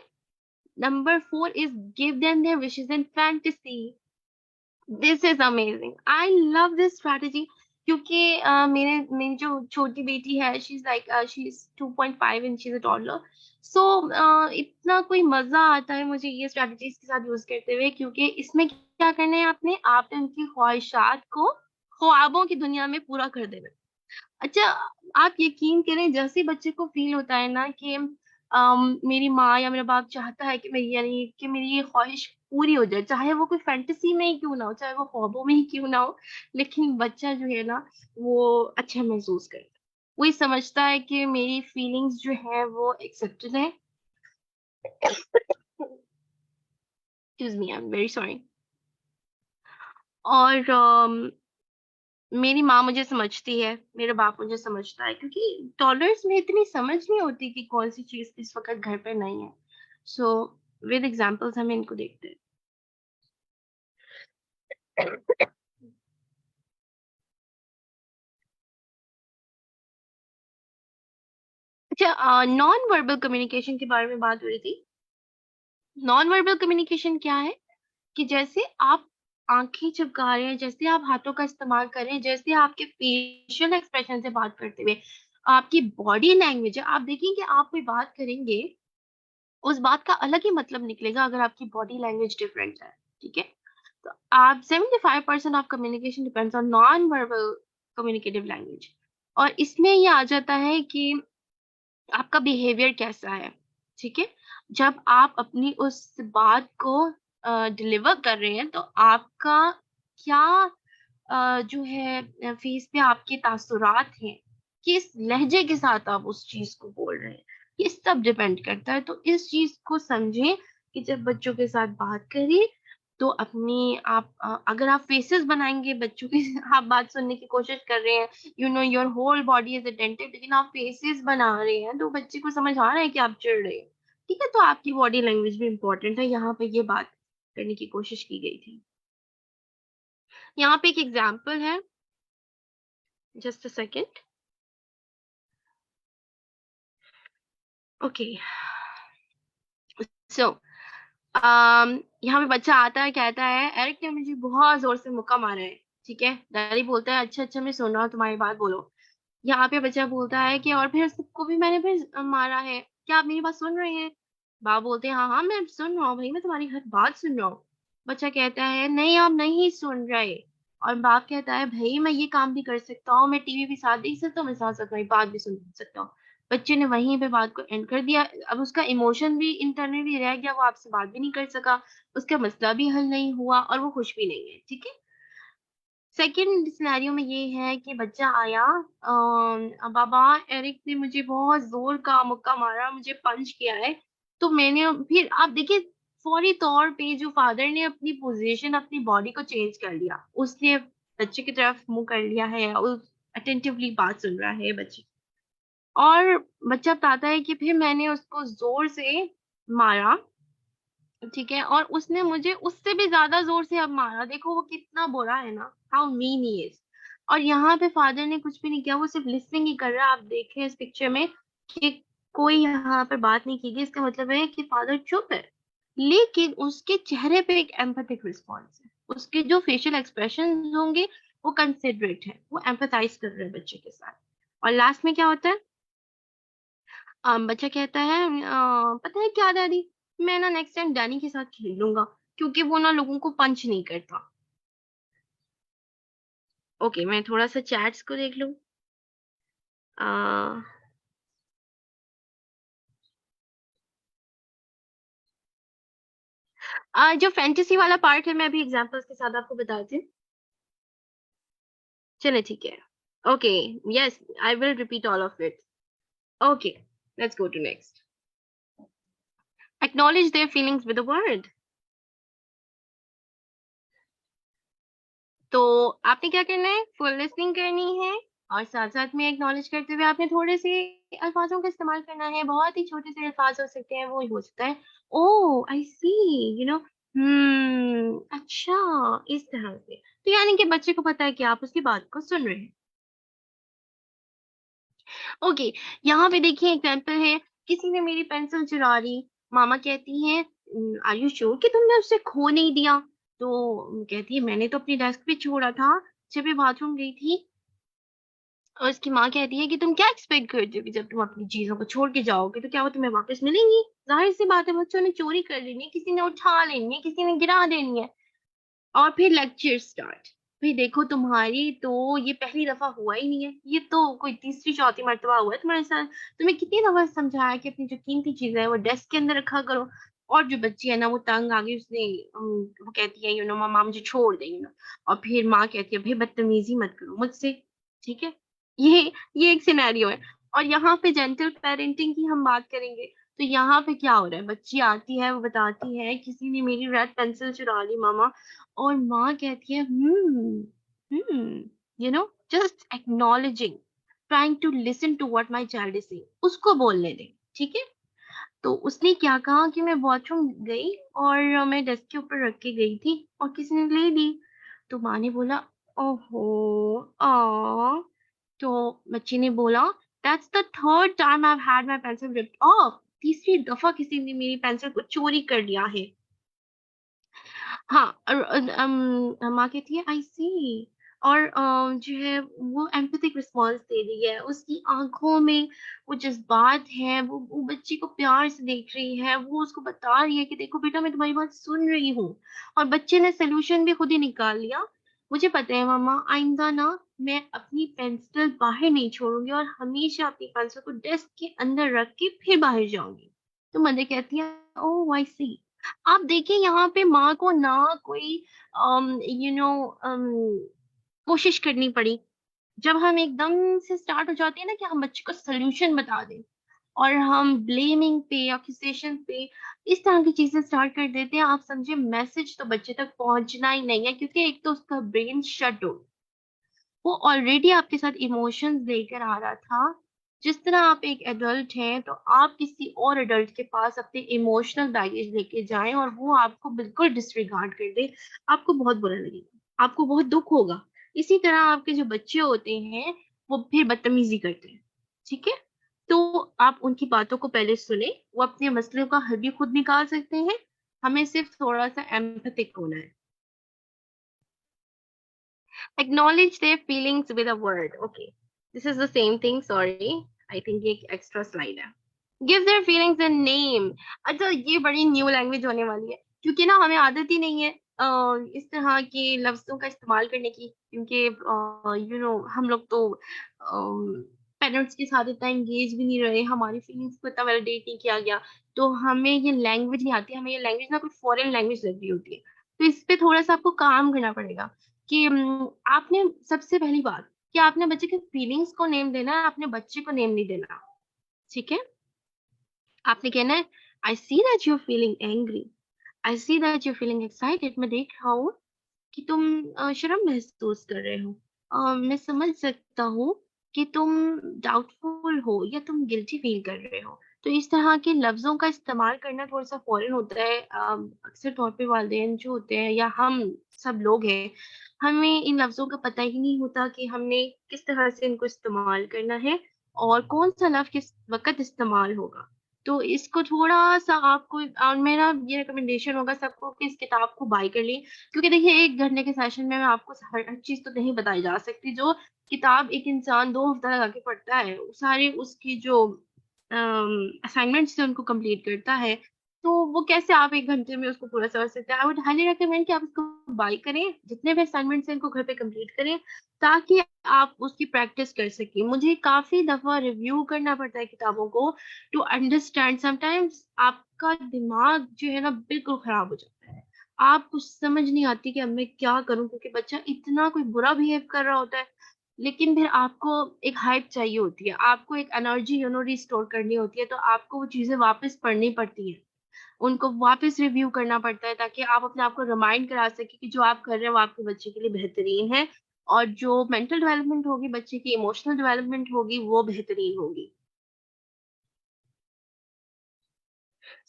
Number 4 is give them their wishes and fantasy. This is amazing, I love this strategy, क्योंकि मेरे मेरी जो छोटी बेटी है, she is 2.5 and she is a toddler. So इतना कोई मजा आता है मुझे ये स्ट्रैटेजी के साथ यूज करते हुए, क्योंकि इसमें क्या करना है, आपने उनकी ख्वाहिशात को ख्वाबों की दुनिया में पूरा कर देना है। अच्छा, आप यकीन करें, जैसे बच्चे को फील होता है ना कि मेरी माँ या मेरा बाप चाहता है कि मेरी ये ख्वाहिश पूरी हो जाए, चाहे वो कोई फैंटेसी में ही क्यों ना हो, चाहे वो ख्वाबों में ही क्यों ना हो, लेकिन बच्चा जो है ना वो अच्छा महसूस करे। वो ये समझता है कि मेरी फीलिंग्स जो है वो एक्सेप्टेड है। Excuse me, I am very sorry. और मेरी माँ मुझे समझती है, मेरा बाप मुझे समझता है, क्योंकि टॉडलर्स में इतनी समझ नहीं होती कि कौन सी चीज़ इस वक़्त घर पे नहीं है। सो विद एग्ज़ाम्पल्स हम इनको देखते हैं। अच्छा, नॉन वर्बल कम्युनिकेशन के बारे में बात हो रही थी। नॉन वर्बल कम्युनिकेशन क्या है? कि जैसे आप आँखें झपका रहे हैं, जैसे आप हाथों का इस्तेमाल कर रहे हैं, जैसे आपके फेशियल एक्सप्रेशन से बात करते हुए, आपकी बॉडी लैंग्वेज है, आप देखेंगे कि आप कोई बात करेंगे, उस बात का अलग ही मतलब निकलेगा अगर आपकी बॉडी लैंग्वेज डिफरेंट है, ठीक है? तो आप 75% of communication depends on non verbal communicative language. और इसमें ये आ जाता है कि आपका बिहेवियर कैसा है, ठीक है? जब आप अपनी उस बात को डिलीवर कर रहे हैं, तो आपका क्या जो है फेस पे आपके तासुरात हैं, किस लहजे के साथ आप उस चीज़ को बोल रहे हैं, ये सब डिपेंड करता है। तो इस चीज़ को समझें कि जब बच्चों के साथ बात करें, तो अपनी आप अगर आप फेसेस बनाएँगे बच्चों की आप बात सुनने की कोशिश कर रहे हैं, you know your whole body is attentive, लेकिन आप फेसेस बना रहे हैं, तो बच्चे को समझ आ रहा है कि आप चिढ़ रहे हैं। ठीक है? तो आपकी बॉडी लैंग्वेज भी इम्पोर्टेंट है, यहाँ पे ये बात करने की कोशिश की गई थी। यहाँ पे एक एग्ज़ाम्पल है, जस्ट अ सेकंड। ओके, सो यहाँ पे बच्चा आता है, कहता है, एरिक ने मुझे बहुत ज़ोर से मुक्का मारा है, ठीक है? डैडी बोलता है, "अच्छा, अच्छा, मैं सुन रहा हूँ तुम्हारी बात, बोलो।" यहाँ पे बच्चा बोलता है कि और फिर सबको भी मैंने फिर मारा है, क्या आप मेरी बात सुन रहे हैं? बाप बोलते हैं, हाँ, हाँ, मैं सुन रहा हूँ भई, मैं तुम्हारी हर बात सुन रहा हूँ। बच्चा कहता है, नहीं आप नहीं सुन रहे। और बाप कहता है, भई मैं ये काम भी कर सकता हूँ, मैं टीवी भी साथ देख सकता हूँ, मैं साथ-साथ तुम्हारी बात भी सुन सकता हूँ। बच्चे ने वहीं पे बात को एंड कर दिया। अब उसका इमोशन भी इंटरनली रह गया, वो आपसे बात भी नहीं कर सका, उसका मसला भी हल नहीं हुआ और वो खुश भी नहीं है, ठीक है? सेकंड सिनेरियो में ये है कि बच्चा आया, बाबा एरिक ने मुझे बहुत ज़ोर का मुक्का मारा, मुझे पंच किया है। तो मैंने फिर आप देखिए फौरी तौर पे जो फादर ने अपनी पोज़ीशन अपनी बॉडी को चेंज कर लिया। उसने बच्चे की तरफ मुँह कर लिया है, उस अटेंटिवली बात सुन रहा है बच्चे। और बच्चा बताता है कि फिर मैंने उसको ज़ोर से मारा, ठीक है? और उसने मुझे उससे भी ज़्यादा ज़ोर से अब मारा, देखो वो कितना बुरा है ना, हाउ मीन ही इज़। और यहाँ पे फादर ने कुछ भी नहीं किया, वो सिर्फ़ लिसनिंग ही कर रहा है। आप देखें इस पिक्चर में कि कोई यहाँ पे बात नहीं की गई, इसका मतलब है कि फादर चुप है। लेकिन उसके चेहरे पे एक एम्पैथिक रिस्पॉन्स है। उसके जो फेशियल एक्सप्रेशंस होंगे, वो कंसिडरेट हैं, वो एम्पैथाइज़ कर रहे हैं बच्चे के साथ। और लास्ट में क्या होता है? बच्चा कहता है, "पता है क्या दादी, मैं ना नेक्स्ट टाइम डैनी के साथ खेल लूँगा, क्योंकि वो ना लोगों को पंच नहीं करता।" ओके, मैं थोड़ा-सा चैट्स को देख लूँ। अ जो फैंटेसी वाला पार्ट है, मैं अभी एग्ज़ाम्पल्स के साथ आपको बताती हूँ। चलिए ठीक है। Okay, yes, I will repeat all of it. Okay, let's go to next. Acknowledge their feelings with a word. तो आपने क्या करना है, फुल लिसनिंग करनी है और साथ-साथ में एक्नॉलेज करते हुए आपने थोड़े-से अल्फाज़ों का इस्तेमाल करना है, बहुत ही छोटे से अल्फाज़ हो सकते हैं, वो हो सकता है, ओह! आई सी, यू नो, अच्छा, इस तरह से। तो यानी कि बच्चे को पता है कि आप उसकी बात को सुन रहे हैं। ओके, यहाँ पे देखिए एग्ज़ाम्पल है, किसी ने मेरी पेंसिल चुरा ली, मामा कहती हैं, आर यू श्योर कि तुमने उसे खो नहीं दिया? तो कहती है, मैंने तो अपनी डेस्क पे छोड़ा था, जब मैं बाथरूम गई थी। और उसकी माँ कहती है कि तुम क्या एक्सपेक्ट करते हो कि जब तुम अपनी चीज़ों को छोड़ के जाओगे तो क्या वो तुम्हें वापस मिलेंगी? ज़ाहिर-सी बात है, बच्चों ने चोरी कर लेनी है, किसी ने उठा लेनी है, किसी ने गिरा देनी है। और फिर लेक्चर स्टार्ट। भई देखो तुम्हारी तो ये पहली दफ़ा हुआ ही नहीं है, ये तो कोई तीसरी चौथी मर्तबा हुआ है तुम्हारे साथ। तुम्हें कितनी दफ़ा समझाया कि अपनी जो कीमती चीज़ें हैं वो डेस्क के अंदर रखा करो। और जो बच्ची है ना वो तंग आ गई उसने वो कहती है मम्मा मुझे छोड़ दे और फिर माँ कहती है भई बदतमीज़ी मत करो मुझसे, ठीक है? ये एक सिनेरियो है। और यहाँ पे जेंटल पेरेंटिंग की हम बात करेंगे, तो यहाँ पे क्या हो रहा है, बच्ची आती है, वो बताती है किसी ने मेरी रेड पेंसिल चुरा ली मम्मा। और माँ कहती है just acknowledging, trying to listen to what my child is saying, उसको बोलने दें, ठीक है? तो उसने क्या कहा कि मैं वॉशरूम गई और मैं डेस्क के ऊपर रख के गई थी और किसी ने ले ली। तो माँ ने बोला, ओहो, आ तो बच्ची ने बोला, that's the third time I have had my pencil ripped off, तीसरी दफा किसी ने मेरी पेंसिल को चोरी कर लिया है। हाँ, माँ कहती है आई सी। और जो है वो एम्पैथिक रिस्पॉन्स दे रही है, उसकी आँखों में वो जज़्बात हैं, वो बच्चे को प्यार से देख रही है, वो उसको बता रही है कि देखो बेटा मैं तुम्हारी बात सुन रही हूँ। और बच्चे ने सॉल्यूशन भी खुद ही निकाल लिया। मुझे पता है मम्मा, आइंदा ना मैं अपनी पेंसिल बाहर नहीं छोड़ूँगी और हमेशा अपनी पेंसिल को डेस्क के अंदर रख के फिर बाहर जाऊँगी। तो मदर कहती है, ओह आई सी। आप देखिए यहाँ पे माँ को ना कोई अम, यू नो अम, कोशिश करनी पड़ी। जब हम एकदम से स्टार्ट हो जाते हैं ना कि हम बच्चे को सॉल्यूशन बता दें और हम ब्लेमिंग पे, एक्यूजेशन पे इस तरह की चीज़ें स्टार्ट कर देते हैं, आप समझिए मैसेज तो बच्चे तक पहुँचना ही नहीं है, क्योंकि एक तो उसका ब्रेन शट हो, वो ऑलरेडी आपके साथ इमोशंस लेकर आ रहा था। जिस तरह आप एक एडल्ट हैं, तो आप किसी और एडल्ट के पास अपने इमोशनल बैगेज लेके जाएँ और वो आपको बिल्कुल डिसरिगार्ड कर दे, आपको बहुत बुरा लगेगा, आपको बहुत दुःख होगा। इसी तरह आपके जो बच्चे होते हैं, वो फिर बदतमीज़ी करते हैं, ठीक है? तो आप उनकी बातों को पहले सुनें, वो अपने मसलों का हल भी खुद निकाल सकते हैं, हमें सिर्फ थोड़ा-सा एम्पैथिक होना है। Acknowledge their feelings with a word. Okay. This is the same thing. Sorry. I think ये एक extra slide है. Give their feelings a name. अच्छा, ये बड़ी न्यू लैंग्वेज होने वाली है, क्योंकि ना हमें आदत ही नहीं है इस तरह के लफ्ज़ों का इस्तेमाल करने की, क्योंकि हम लोग तो पेरेंट्स के साथ इतना एंगेज भी नहीं रहे, हमारी फीलिंग्स को इतना वैलिडेट नहीं किया गया, तो हमें ये लैंग्वेज नहीं आती, हमें ये लैंग्वेज ना कुछ फॉरेन लैंग्वेज लग रही होती है। तो इस पे थोड़ा-सा आपको काम करना पड़ेगा कि आपने सबसे पहली बात कि आपने बच्चे के फीलिंग्स को नेम देना है, आपने बच्चे को नेम नहीं देना, ठीक है? आपने कहना है, I see that you are feeling angry, I see that you are feeling excited, मैं देख रहा हूँ कि तुम शर्म महसूस कर रहे हो। मैं समझ सकता हूँ कि तुम डाउटफुल हो या तुम गिल्टी फील कर रहे हो। तो इस तरह के लफ्ज़ों का इस्तेमाल करना थोड़ा-सा फ़ॉरेन होता है। अक्सर तौर पे वालिदैन जो होते हैं या हम सब लोग हैं, हमें इन लफ्ज़ों का पता ही नहीं होता कि हमने किस तरह से इनको इस्तेमाल करना है और कौन-सा लफ़्ज़ किस वक़्त इस्तेमाल होगा। तो इसको थोड़ा-सा आपको मेरा ये रिकमेंडेशन होगा सबको कि इस किताब को बाय कर लें। क्योंकि देखिए 1 घंटे के सेशन में मैं आपको हर चीज़ तो नहीं बताई जा सकती। जो किताब एक इंसान 2 हफ्ता लगा के पढ़ता है, सारे उसकी जो असाइनमेंट्स थे उनको कंप्लीट करता है, तो वो कैसे आप 1 घंटे में उसको पूरा समझ सकते हैं। आई वुड हाइली रिकमेंड कि आप इसको बाय करें, जितने भी असाइनमेंट्स हैं इनको घर पे कंप्लीट करें, ताकि आप उसकी प्रैक्टिस कर सकें। मुझे काफ़ी दफ़ा रिव्यू करना पड़ता है किताबों को टू अंडरस्टैंड। समटाइम्स आपका दिमाग जो है ना बिल्कुल खराब हो जाता है। आप कुछ समझ नहीं आती कि अब मैं क्या करूँ? क्योंकि बच्चा इतना कोई बुरा बिहेव कर रहा होता है, लेकिन फिर आपको एक हाइप चाहिए होती है, आपको एक एनर्जी रिस्टोर करनी होती है, तो आपको वो चीज़ें वापस पढ़नी पड़ती हैं। उनको वापस रिव्यू करना पड़ता है ताकि आप अपने आप को रिमाइंड करा सकें कि जो आप कर रहे हैं वो आपके बच्चे के लिए बेहतरीन है और जो मेंटल डेवलपमेंट होगी, बच्चे की इमोशनल डेवलपमेंट होगी, वो बेहतरीन होगी।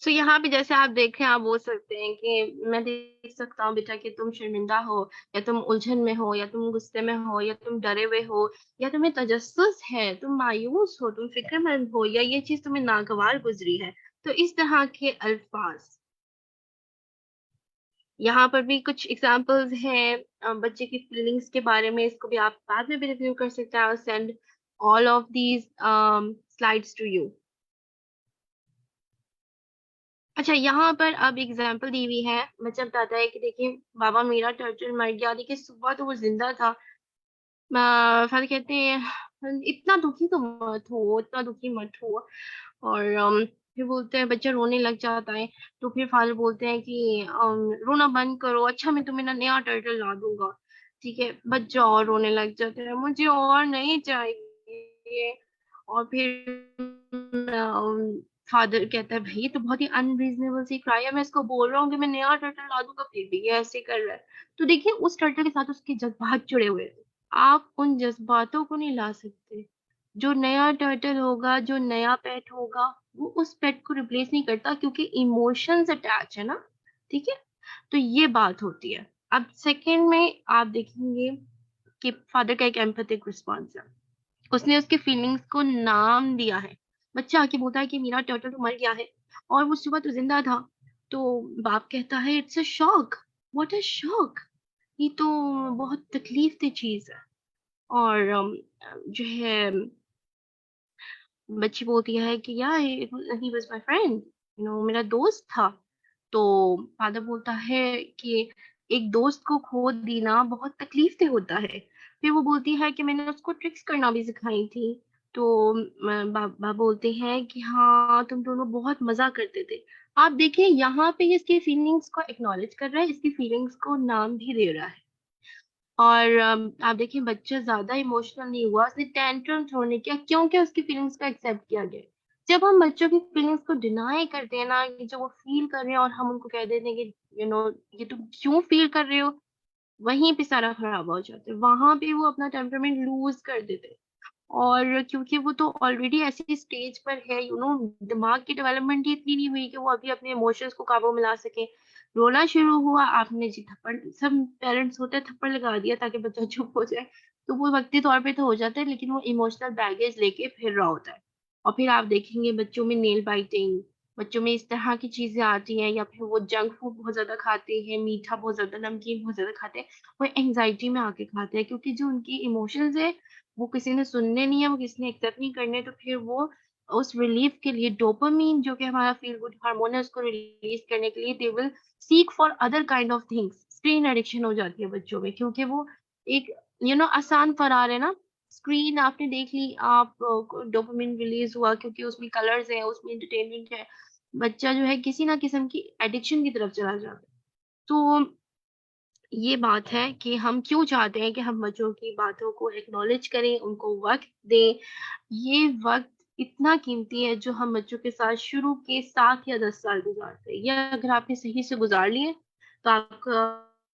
सो यहाँ पे जैसे आप देखें, आप बोल सकते हैं कि मैं देख सकता हूँ बेटा कि तुम शर्मिंदा हो या तुम उलझन में हो या तुम गुस्से में हो या तुम डरे हुए हो या तुम्हें तजस्सुस है, तुम मायूस हो, तुम फ़िक्रमंद हो या ये चीज़ तुम्हें नागवार गुज़री है। तो इस तरह के अल्फ़ाज़ यहाँ पर भी कुछ एग्ज़ाम्पल्स हैं बच्चे की फीलिंग्स के बारे में, इसको भी आप बाद में भी रिव्यू कर सकते हैं। I will send all of these slides to you. अच्छा, यहाँ पर अब एग्जाम्पल दी हुई है। बच्चा बताता है कि देखिए बाबा मेरा टर्टल मर गया, देखिए सुबह तो वो जिंदा था। फादर कहते हैं इतना दुखी तो मत हो, इतना दुखी मत हो। और फिर बोलते हैं, बच्चा रोने लग जाता है। तो फिर फादर बोलते हैं कि रोना बंद करो, अच्छा मैं तुम्हें ना नया टर्टल ला दूंगा। ठीक है, बच्चा और रोने लग जाता है, मुझे और नहीं चाहिए। और फिर फादर कहता है भाई ये तो बहुत ही अनरीजनेबल सी क्राई है, मैं इसको बोल रहा हूँ कि मैं नया टर्टल ला दूंगा, फिर भी ये ऐसे कर रहा है। तो देखिए उस टर्टल के साथ उसके जज्बात जुड़े हुए हैं, आप उन जज्बातों को नहीं ला सकते। जो नया टर्टल होगा, जो नया पेट होगा, वो उस पेट को रिप्लेस नहीं करता, क्योंकि इमोशंस अटैच है ना। ठीक है, तो ये बात होती है। अब सेकंड में आप देखेंगे कि फादर का एक एम्पैथिक रिस्पॉन्स है, उसने उसके फीलिंग्स को नाम दिया है। बच्चा आके बोलता है कि मेरा टर्टल तो मर गया है और वो सुबह तो जिंदा था। तो बाप कहता है it's a shock. What a shock, ये तो बहुत तकलीफ दे चीज है। और जो है बच्ची बोलती है कि या ही वाज माय फ्रेंड, मेरा दोस्त था। तो फादर बोलता है कि एक दोस्त को खो देना बहुत तकलीफ दे होता है। फिर वो बोलती है कि मैंने उसको ट्रिक्स करना भी सिखाई थी। तो बाबा बोलते हैं कि हाँ तुम दोनों बहुत मजा करते थे। आप देखिए यहाँ पे ये इसकी फीलिंग्स को एक्नॉलेज कर रहा है, इसकी फीलिंग्स को नाम भी दे रहा है। और आप देखिए बच्चा ज्यादा इमोशनल नहीं हुआ, उसने टेंट्रम छोड़ने किया क्योंकि उसकी फीलिंग्स को एक्सेप्ट किया गया। जब हम बच्चों की फीलिंग्स को डिनाई करते हैं ना, कि जो वो फील कर रहे हैं और हम उनको कह देते हैं कि ये तुम क्यों फील कर रहे हो, वहीं पे सारा खराब हो जाता है, वहां पे वो अपना टेम्परामेंट लूज कर देते हैं। और क्योंकि वो तो ऑलरेडी ऐसी स्टेज पर है, दिमाग की डेवलपमेंट ही इतनी नहीं हुई कि वो अभी अपने इमोशंस को काबू में ला सके। रोना शुरू हुआ, आपने जी थप्पड़, सब पेरेंट्स होते हैं थप्पड़ लगा दिया ताकि बच्चा चुप हो जाए। तो वो वक्ती तौर पे तो हो जाता है, लेकिन वो इमोशनल बैगेज लेके फिर रहा होता है। और फिर आप देखेंगे बच्चों में नेल बाइटिंग, बच्चों में इस तरह की चीजें आती हैं, या फिर वो जंक फूड बहुत ज्यादा खाते हैं, मीठा बहुत ज्यादा, नमकीन बहुत ज्यादा खाते हैं। वो एंग्जाइटी में आके खाते हैं, क्योंकि जो उनकी इमोशंस है वो किसी ने सुनने नहीं है, वो किसी ने एक्सेप्ट नहीं करने। तो फिर वो उस रिलीफ के लिए डोपामीन जो कि हमारा फील गुड हार्मोन है, उसको रिलीज करने के लिए they will seek for other kind of things. Screen addiction हो जाती है बच्चों में, क्योंकि वो एक आसान फरार है ना। स्क्रीन आपने देख ली, आप डोपामिन रिलीज हुआ क्योंकि उसमें कलर्स है, उसमें एंटरटेनमेंट है। बच्चा जो है किसी ना किस्म की एडिक्शन की तरफ चला जाता है। तो ये बात है कि हम क्यों चाहते हैं कि हम बच्चों की बातों को एक्नॉलेज करें, उनको वक्त दें। ये वक्त इतना कीमती है जो हम बच्चों के साथ शुरू के 7 या 10 साल गुजारते हैं। या अगर आपने सही से गुजार लिए तो आपका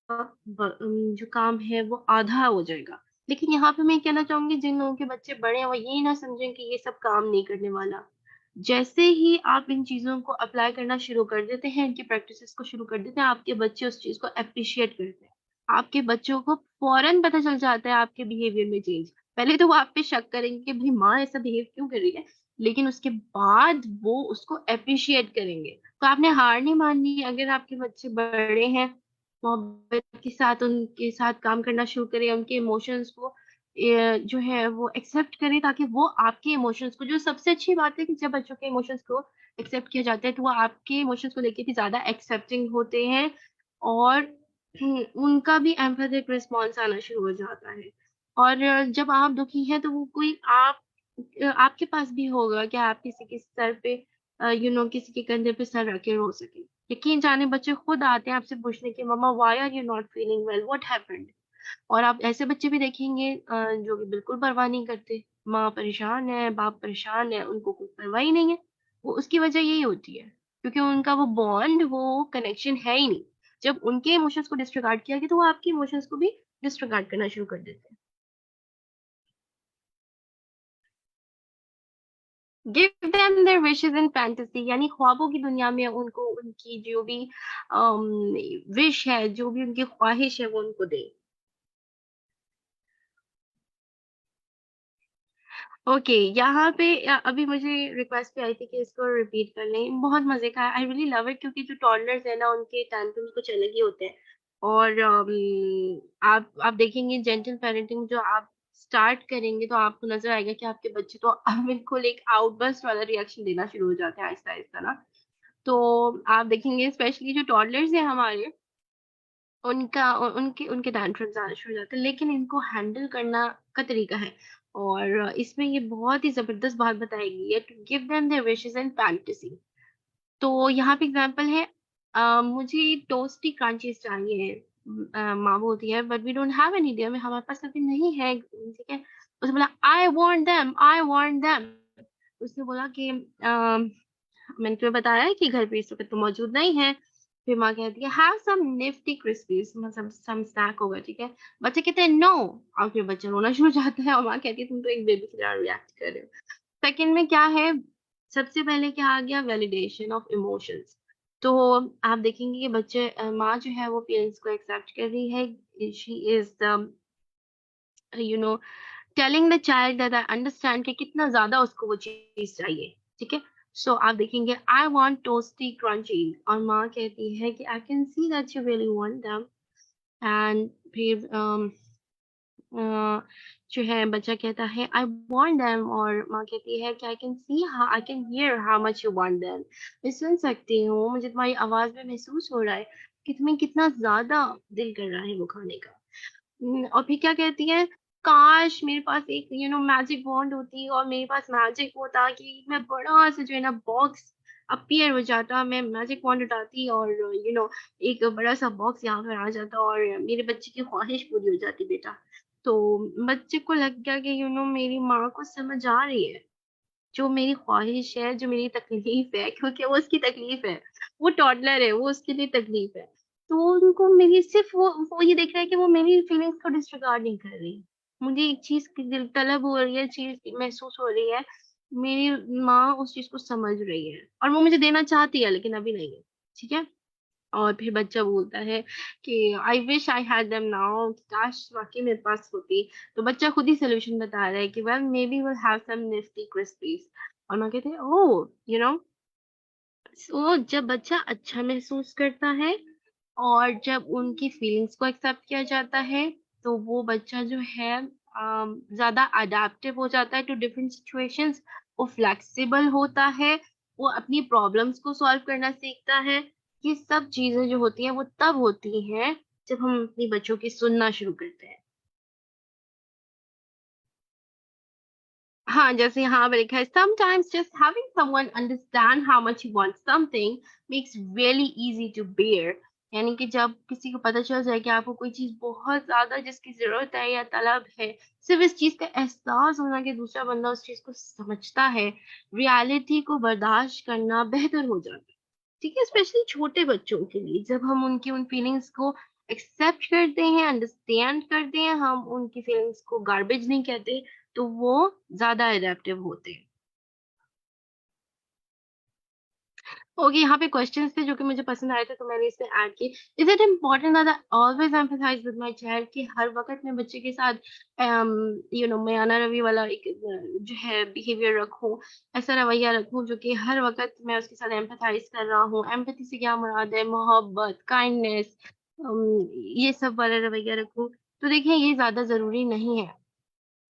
जो काम है वो आधा हो जाएगा। लेकिन यहाँ पे मैं कहना चाहूंगी, जिन लोगों के बच्चे बड़े हैं वो ये ना समझें कि ये सब काम नहीं करने वाला। जैसे ही आप इन चीजों को अप्लाई करना शुरू कर देते हैं, इनकी प्रैक्टिसेस को शुरू कर देते हैं, आपके बच्चे उस चीज को अप्रिशिएट करते हैं। आपके बच्चों को फौरन पता चल जाता है आपके बिहेवियर में चेंज। पहले तो वो आप पे शक करेंगे कि भाई माँ ऐसा बिहेव क्यों कर रही है, लेकिन उसके बाद वो उसको अप्रिशिएट करेंगे। तो आपने हार नहीं माननी। अगर आपके बच्चे बड़े हैं, मोहब्बत के साथ उनके साथ काम करना शुरू करें, उनके इमोशंस को जो है वो एक्सेप्ट करें, ताकि वो आपके इमोशंस को, जो सबसे अच्छी बात है कि जब बच्चों के इमोशंस को एक्सेप्ट किया जाता है तो वो आपके इमोशंस को लेके भी ज्यादा एक्सेप्टिंग होते हैं। और उनका भी एम्पैथिक रिस्पॉन्स आना शुरू हो जाता है। और जब आप दुखी हैं तो वो कोई आपके पास भी होगा कि आप किसी के सर पे किसी के कंधे पे सर रख के रो सके। यकीन जाने बच्चे खुद आते हैं आपसे पूछने के, मम्मा why are you not feeling well, what happened. और आप ऐसे बच्चे भी देखेंगे जो कि बिल्कुल परवाह नहीं करते। माँ परेशान है, बाप परेशान है, उनको कोई परवाह ही नहीं है। वो उसकी वजह यही होती है, क्योंकि उनका वो बॉन्ड, वो कनेक्शन है ही नहीं। जब उनके इमोशंस को डिस्रिगार्ड किया गया तो वो आपके इमोशंस को भी डिस्रिगार्ड करना शुरू कर देते हैं। Give them their wishes in fantasy, यानी ख्वाबों की दुनिया में उनको उनकी जो भी विश है, जो भी उनकी ख्वाहिश है, वो उनको दे। ओके, यहाँ पे अभी मुझे रिक्वेस्ट भी आई थी कि इसको रिपीट कर लें। बहुत मजे का है, आई रियली लव इट, क्योंकि जो टॉडलर्स है ना उनके टैंट्रम्स कुछ अलग ही होते हैं। और आप देखेंगे जेंटल पेरेंटिंग जो आप स्टार्ट करेंगे तो आपको नजर आएगा कि आपके बच्चे तो बिल्कुल एक आउटबर्स्ट वाला रिएक्शन देना शुरू हो जाते हैं आहिस्ता आहिस्ता ना। तो आप देखेंगे स्पेशली जो टॉडलर्स हैं हमारे, उनके उनके टैंट्रम्स आना शुरू हो जाते हैं, लेकिन इनको हैंडल करना का तरीका है। और इसमें ये बहुत ही ज़बरदस्त बात बताई गई है, to give them their wishes and fantasy. तो यहाँ पे एग्ज़ाम्पल है, मुझे टोस्टी क्रंचीज़ चाहिए। माँ बोलती है, but we don't have any there, में हमारे पास अभी नहीं है, ठीक है? उसने बोला, आई वांट देम। उसने बोला कि मैंने तुम्हें बताया है कि घर पे इस वक़्त तो मौजूद नहीं है। फिर माँ कहती है, हैव सम निफ्टी क्रिस्पीज़, मतलब सम स्नैक होगा, ठीक है? बच्चे कहते हैं, नो। और फिर बच्चा रोना शुरू हो जाता है और माँ कहती है, तुम तो एक बेबी की तरह रिएक्ट कर रहे हो। सेकंड में क्या है, सबसे पहले क्या आ गया, वैलिडेशन ऑफ इमोशंस। तो आप देखेंगे कि बच्चे माँ जो है वो फीलिंग्स को एक्सेप्ट कर रही है। She is you know telling the child that I understand कि कितना ज़्यादा उसको वो चीज़ चाहिए, ठीक है? सो आप देखेंगे, आई वांट टोस्टी क्रंची, और माँ कहती है कि I can see that you really want them. And फिर अ, जो है बच्चा कहता है, आई वांट देम, और माँ कहती है कि I can hear how much you want them. मैं सुन सकती हूँ, मुझे तुम्हारी आवाज में महसूस हो रहा है कि तुम्हें कितना ज्यादा दिल कर रहा है वो खाने का। और फिर क्या कहती है, काश मेरे पास एक मैजिक वॉन्ड होती और मेरे पास मैजिक होता कि मैं बड़ा सा जो है ना बॉक्स अपीयर हो जाता, मैं मैजिक वॉन्ड उठाती और एक बड़ा सा बॉक्स यहाँ पर आ जाता और मेरे बच्चे की ख्वाहिश पूरी हो जाती बेटा। तो बच्चे को लग गया कि मेरी माँ को समझ आ रही है, जो मेरी ख्वाहिश है, जो मेरी तकलीफ है, क्योंकि वो उसकी तकलीफ है। वो टॉडलर है, वो उसके लिए तकलीफ है। तो उनको मेरी सिर्फ़ वो ये देख रहा है कि वो मेरी फीलिंग्स को डिसरिगार्ड नहीं कर रही। मुझे एक चीज़ की दिल तलब हो रही है, चीज़ महसूस हो रही है, मेरी माँ उस चीज़ को समझ रही है और वो मुझे देना चाहती है लेकिन अभी नहीं है। ठीक है? और फिर बच्चा बोलता है कि I wish I had them now, काश वाक़ई मेरे पास होती। तो बच्चा खुद ही सॉल्यूशन बता रहा है कि well maybe will have some nifty crispies. और माँ कहती है, ओह! सो जब बच्चा अच्छा महसूस करता है और जब उनकी फीलिंग्स को एक्सेप्ट किया जाता है, तो वो बच्चा जो है ज़्यादा अडैप्टिव हो जाता है टू डिफरेंट सिचुएशंस, वो फ्लेक्सिबल होता है, वो अपनी प्रॉब्लम्स को सॉल्व करना सीखता है। ये सब चीज़ें जो होती हैं, वो तब होती हैं, जब हम अपने बच्चों की सुनना शुरू करते हैं। हाँ, जैसे यहाँ पे लिखा है, sometimes just having someone understand how much you want something makes really easy to bear. यानी कि जब किसी को पता चल जाए कि आपको कोई चीज़ बहुत ज़्यादा जिसकी ज़रूरत है या तलब है, सिर्फ़ इस चीज़ का एहसास होना कि दूसरा बंदा उस चीज़ को समझता है, रियलिटी को बर्दाश्त करना बेहतर हो जाता है। ठीक है? स्पेशली छोटे बच्चों के लिए, जब हम उनकी उन फीलिंग्स को एक्सेप्ट करते हैं, अंडरस्टैंड करते हैं, हम उनकी फीलिंग्स को गार्बेज नहीं कहते, तो वो ज़्यादा एडेप्टिव होते हैं। ओके, यहाँ पे क्वेश्चंस थे जो कि मुझे पसंद आए थे तो मैंने इसमें ऐड किए। Is it important that I always empathise with my child, कि हर वक़्त मैं बच्चे के साथ मैयाना रवि वाला एक जो है बिहेवियर रखूँ, ऐसा रवैया रखूँ जो कि हर वक़्त मैं उसके साथ एम्पैथाइज़ कर रहा हूँ। एम्पैथी से क्या मुराद है, मोहब्बत, काइंडनेस, ये सब वाला रवैया रखूँ। तो देखिए ये ज़्यादा ज़रूरी नहीं है।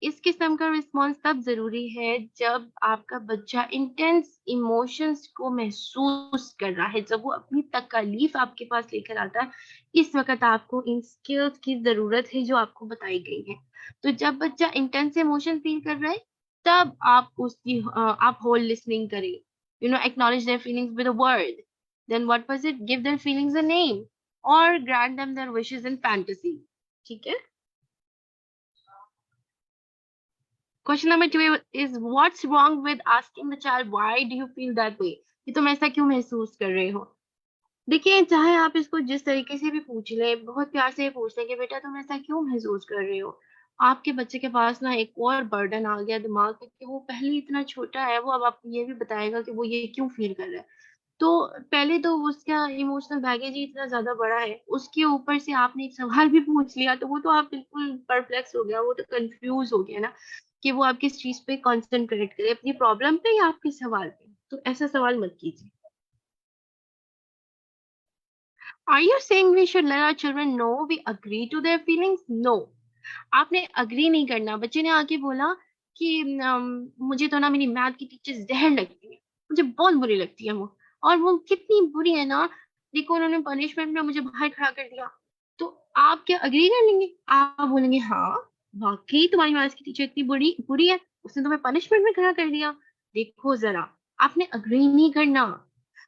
इस किस्म का रिस्पॉन्स तब ज़रूरी है जब आपका बच्चा इंटेंस इमोशंस को महसूस कर रहा है, जब वो अपनी तकलीफ़ आपके पास लेकर आता है, इस वक़्त आपको इन स्किल्स की ज़रूरत है जो आपको बताई गई हैं। तो जब बच्चा इंटेंस इमोशन फ़ील कर रहा है, तब आप आप होल लिसनिंग करें। Acknowledge their feelings with a word, then what was it? Give their feelings a name और grant them their wishes and fantasy. ठीक है? Question number 2 is what's wrong with asking the child why do you feel that way? कि तुम ऐसा क्यों महसूस कर रहे हो? देखिए, चाहे आप इसको जिस तरीके से भी पूछ लें, बहुत प्यार से पूछ लें कि बेटा तुम ऐसा क्यों महसूस कर रहे हो? आपके बच्चे के पास ना एक और बर्डन आ गया दिमाग पे कि वो पहले ही इतना छोटा है, वो अब आपको ये भी बताएगा कि वो ये क्यों फील कर रहा है। तो पहले तो उसका इमोशनल बैगेज ही इतना ज़्यादा बड़ा है, उसके ऊपर से आपने एक सवाल भी पूछ लिया, तो वो तो आप बिल्कुल परप्लेक्स हो गया, वो तो कन्फ्यूज़ हो गया ना, कि वो आप किस चीज़ पे कॉन्संट्रेट करे, अपनी प्रॉब्लम पे या आपके सवाल पे? तो ऐसा सवाल मत कीजिए। Are you saying we should let our children no we agree to their feelings? No, आपने एग्री नहीं करना। बच्चे ने आके बोला कि मुझे तो ना मेरी मैथ की टीचर ज़हर लगती है, मुझे बहुत बुरी लगती है वो। और वो कितनी बुरी है ना, देखो उन्होंने पनिशमेंट में मुझे बाहर खड़ा कर दिया, तो आप क्या एग्री कर लेंगे? आप बोलेंगे हाँ, वाक़ई तुम्हारी मैथ्स की टीचर इतनी बुरी बुरी है, उसने तुम्हें पनिशमेंट में खड़ा कर दिया। देखो ज़रा, आपने एग्री नहीं करना,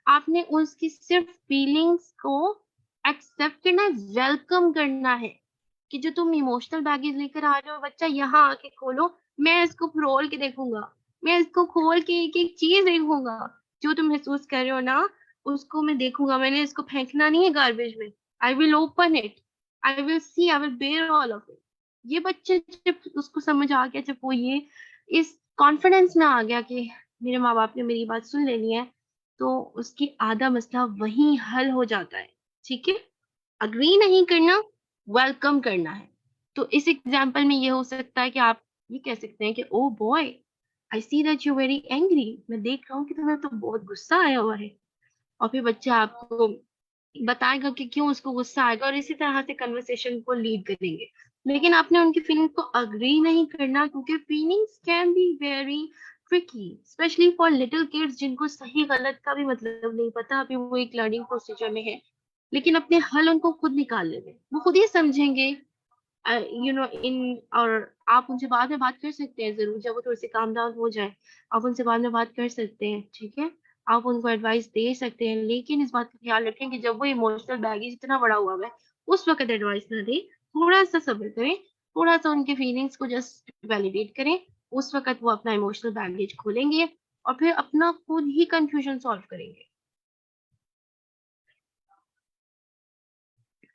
आपने उसकी सिर्फ़ फीलिंग्स को एक्सेप्ट करना है, वेलकम करना है। कि जो तुम इमोशनल बैगेज लेकर आ रहे हो बच्चा, यहाँ आके खोलो, मैं इसको फरोल के देखूँगा, मैं इसको खोल के एक-एक चीज़ देखूँगा। जो तुम महसूस कर रहे हो ना, उसको मैं देखूँगा, मैंने इसको फेंकना नहीं है गार्बेज में। I will open it, I will see, I will bear all of it. ये बच्चे जब उसको समझ आ गया, जब वो ये इस कॉन्फिडेंस में आ गया कि मेरे माँ-बाप ने मेरी बात सुन लेनी है, तो उसकी आधा मसला वहीं हल हो जाता है, ठीक है? एग्री नहीं करना, वेलकम करना है। तो इस एग्जांपल में ये हो सकता है कि आप ये कह सकते हैं कि oh boy, I see that you are very angry, मैं देख रहा हूँ कि तुम्हें तो बहुत गुस्सा आया हुआ है। और फिर बच्चा आपको बताएगा कि क्यों उसको गुस्सा आएगा, और इसी तरह से कन्वर्सेशन को लीड करेंगे। लेकिन आपने उनकी फीलिंग्स को एग्री नहीं करना, क्योंकि feelings can be very tricky, specially for little kids जिनको सही गलत का भी मतलब नहीं पता, अभी वो एक लर्निंग प्रोसीजर में है। लेकिन अपने हल उनको खुद निकालने दें, वो खुद ही समझेंगे। इन और आप उनसे बाद में बात कर सकते हैं ज़रूर, जब वो थोड़े से काम डाउन हो जाएँ, आप उनसे बाद में बात कर सकते हैं, ठीक है? आप उनको एडवाइस दे सकते हैं, लेकिन इस बात का ख़्याल रखें कि जब वो इमोशनल बैगेज इतना बड़ा हुआ है, उस वक़्त एडवाइस ना दें, थोड़ा-सा सब्र करें, थोड़ा-सा उनकी फीलिंग्स को जस्ट वैलिडेट करें, उस वक़्त वो अपना इमोशनल बैगेज खोलेंगे और फिर अपना खुद ही कन्फ्यूज़न सॉल्व करेंगे।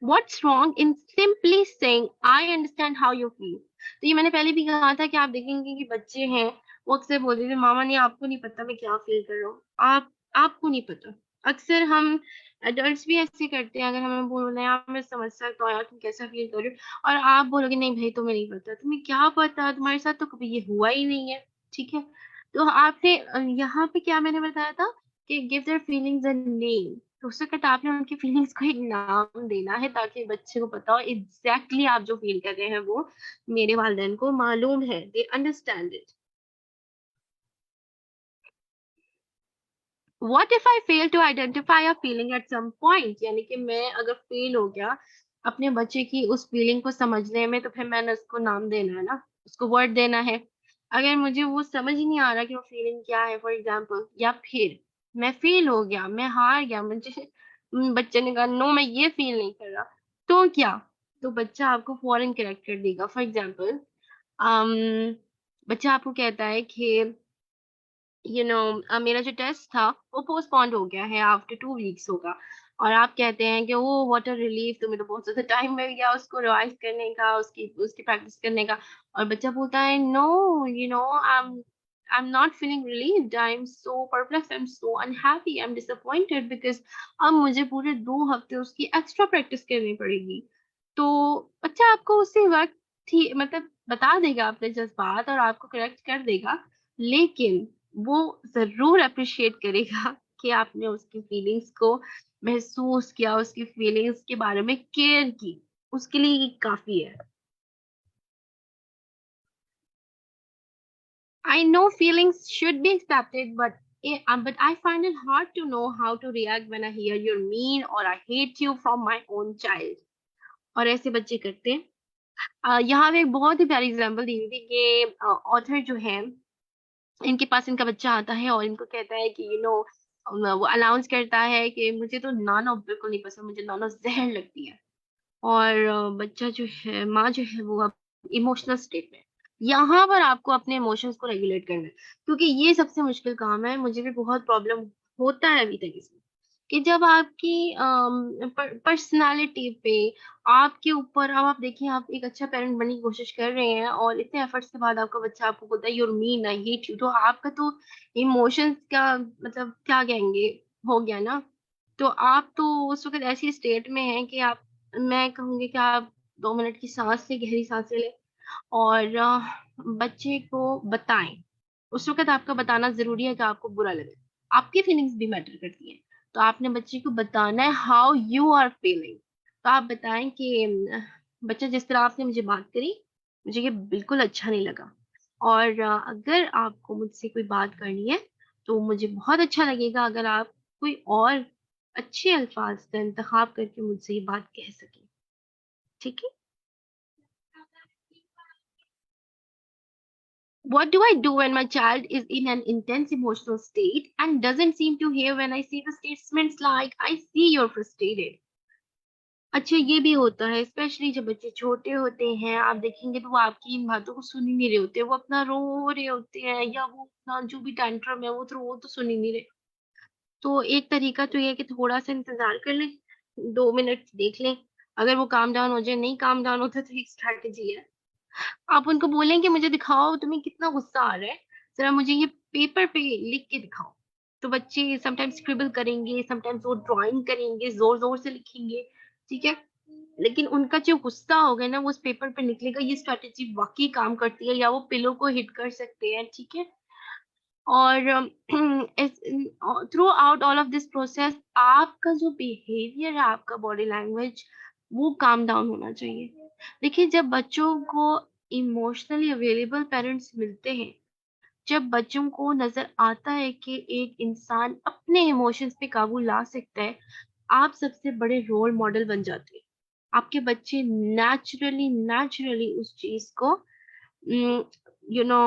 What's wrong in simply saying I understand how you feel. तो ये मैंने पहले भी कहा था कि आप देखेंगे कि बच्चे हैं, वो अक्सर बोलते थे मामा नहीं, आपको नहीं पता मैं क्या फील कर रहा हूँ, आपको नहीं पता। अक्सर हम एडल्ट्स भी ऐसे करते हैं, अगर हमें बोलना है यार मैं समझ सकता हूँ यार तुम कैसा फील कर रहे हो, और आप बोलोगे नहीं भाई तुम्हें नहीं पता, तुम्हें क्या पता, तुम्हारे साथ तो कभी ये हुआ ही नहीं है, ठीक है? तो आपने यहाँ पे क्या मैंने बताया था कि give their feelings a name. तो उस वक़्त आपने उनकी फीलिंग्स को एक नाम देना है, ताकि बच्चे को पता हो एग्ज़ैक्टली आप जो फ़ील कर रहे हैं वो मेरे वालिदैन को मालूम है, they understand it. What if I fail to identify a feeling at some point, यानी कि मैं अगर फेल हो गया अपने बच्चे की उस फीलिंग को समझने में, तो फिर मैंने उसको नाम देना है ना, उसको वर्ड देना है। अगर मुझे वो समझ ही नहीं आ रहा कि वो फीलिंग क्या है फॉर एग्जांपल, या फिर मैं फेल हो गया, मैं हार गया, मुझे बच्चे ने कहा नो मैं ये फील नहीं कर रहा, तो क्या? तो बच्चा आपको फौरन करेक्ट कर देगा। फॉर एग्जांपल अम, बच्चा आपको कहता है कि मेरा जो टेस्ट था वो पोस्टपोन्ड हो गया है, आफ्टर 2 वीक्स होगा, और आप कहते हैं कि ओह व्हाट अ रिलीफ, तुम्हें तो बहुत ज़्यादा टाइम मिल गया उसको रिवाइज़ करने का, उसकी उसकी प्रैक्टिस करने का। और बच्चा बोलता है no, I am not feeling relieved, I am so perplexed, I am so unhappy, I am disappointed because अब मुझे पूरे 2 हफ्ते उसकी एक्स्ट्रा प्रैक्टिस करनी पड़ेगी। तो बच्चा आपको उसी वक़्त थी मतलब बता देगा अपने जज़्बात और आपको करेक्ट कर देगा, लेकिन वो ज़रूर एप्रिशिएट करेगा कि आपने उसकी फीलिंग्स को महसूस किया, उसकी फीलिंग्स के बारे में केयर की, उसके लिए ये काफ़ी है। I know feelings should be accepted, but I find it hard to know how to react when I hear you're mean or I hate you from my own child। और ऐसे बच्चे करते हैं। यहाँ पे एक बहुत ही प्यारी एग्ज़ाम्पल दी हुई थी कि ऑथर जो है इनके पास इनका बच्चा आता है और इनको कहता है कि वो अनाउंस करता है कि मुझे तो नाना बिल्कुल नहीं पसंद, मुझे नाना ज़हर लगती है। और बच्चा जो है, माँ जो है वो अब इमोशनल स्टेट में है। यहाँ पर आपको अपने इमोशंस को रेगुलेट करना है, क्योंकि ये सबसे मुश्किल काम है, मुझे भी बहुत प्रॉब्लम होता है अभी तक इसमें, कि जब आपकी पर्सनैलिटी पे आपके ऊपर, अब आप देखिए आप एक अच्छा पेरेंट बनने की कोशिश कर रहे हैं और इतने एफर्ट्स के बाद आपका बच्चा आपको बोलता है you are mean, I hate you, तो आपका तो इमोशंस का मतलब क्या कहेंगे, हो गया ना। तो आप तो उस वक़्त ऐसी स्टेट में हैं कि आप, मैं कहूँगी कि आप 2 मिनट की साँस लें, गहरी साँसें लें और बच्चे को बताएँ। उस वक़्त आपका बताना ज़रूरी है कि आपको बुरा लगे। आपकी फीलिंग्स भी मैटर करती हैं। तो आपने बच्चे को बताना है हाउ यू आर फीलिंग। तो आप बताएँ कि बच्चा जिस तरह आपने मुझे बात करी, मुझे ये बिल्कुल अच्छा नहीं लगा, और अगर आपको मुझसे कोई बात करनी है, तो मुझे बहुत अच्छा लगेगा अगर आप कोई और अच्छे अल्फाज का इंतखाब करके मुझसे ये बात कह सके, ठीक है? What do I do when my child is in an intense emotional state and doesn't seem to hear when I say the statements like, I see you're frustrated? अच्छा, ये भी होता है, स्पेशली जब बच्चे छोटे होते हैं, आप देखेंगे तो वो आपकी इन बातों को सुन ही नहीं रहे होते, वो अपना रो रहे होते हैं या वो अपना जो भी टेंट्रम है वो तो सुन ही नहीं रहे। तो एक तरीका तो ये है कि थोड़ा सा इंतजार कर लें, 2 मिनट देख लें, अगर वो काम डाउन हो जाए, नहीं काम डाउन होता तो एक स्ट्रैटेजी है, आप उनको बोलें कि मुझे दिखाओ तुम्हें कितना गुस्सा आ रहा है, जरा मुझे ये पेपर पे लिख के दिखाओ। तो बच्चे समटाइम्स स्क्रिबल करेंगे, समटाइम्स वो ड्राइंग करेंगे, जोर जोर से लिखेंगे, ठीक है, लेकिन उनका जो गुस्सा होगा ना वो उस पेपर पे निकलेगा। ये स्ट्रैटेजी वाकई काम करती है, या वो पिलो को हिट कर सकते हैं, ठीक है। और through out all of this process आपका जो बिहेवियर है, आपका बॉडी लैंग्वेज, वो काम डाउन होना चाहिए। देखिए, जब बच्चों को इमोशनली अवेलेबल पेरेंट्स मिलते हैं, जब बच्चों को नजर आता है कि एक इंसान अपने इमोशंस पे काबू ला सकता है, आप सबसे बड़े रोल मॉडल बन जाते हैं। आपके बच्चे नेचुरली नेचुरली उस चीज को यू नो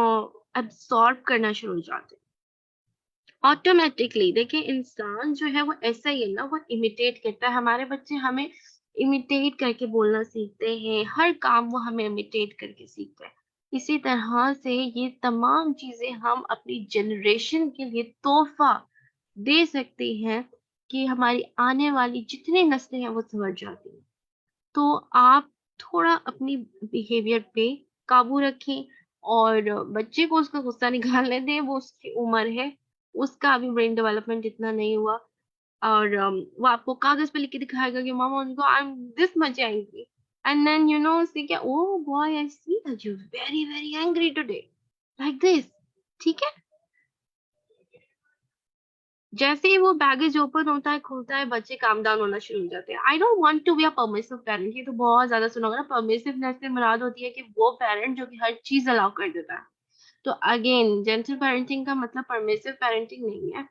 एब्सॉर्ब करना शुरू हो जाते हैं ऑटोमेटिकली। देखिए, इंसान जो है वो ऐसा ही है ना, वो इमिटेट करता है। हमारे बच्चे हमें इमिटेट करके बोलना सीखते हैं, हर काम वो हमें इमिटेट करके सीखते हैं। इसी तरह से ये तमाम चीजें हम अपनी जनरेशन के लिए तोहफा दे सकते हैं कि हमारी आने वाली जितनी नस्लें हैं वो संवर जाती हैं। तो आप थोड़ा अपनी बिहेवियर पे काबू रखें और बच्चे को उसका गुस्सा निकालने दें, वो उसकी उम्र है, उसका अभी ब्रेन डेवलपमेंट इतना नहीं हुआ। और वो आपको कागज पे लिख के दिखाएगा कि मामा उनको I am this much angry, and then उससे क्या, oh boy I see that you very very angry today, like this, ठीक है। जैसे ही वो बैगेज ओपन होता है, खुलता है, बच्चे काम डाउन होना शुरू हो जाते हैं। I don't want to be a permissive parent, ये तो बहुत ज्यादा सुना होगा ना। परमिसिवनेस से मुराद होती है कि वो पेरेंट जो कि हर चीज अलाउ कर देता है। तो अगेन, जेंटल पेरेंटिंग का मतलब परमिसिव पेरेंटिंग नहीं है।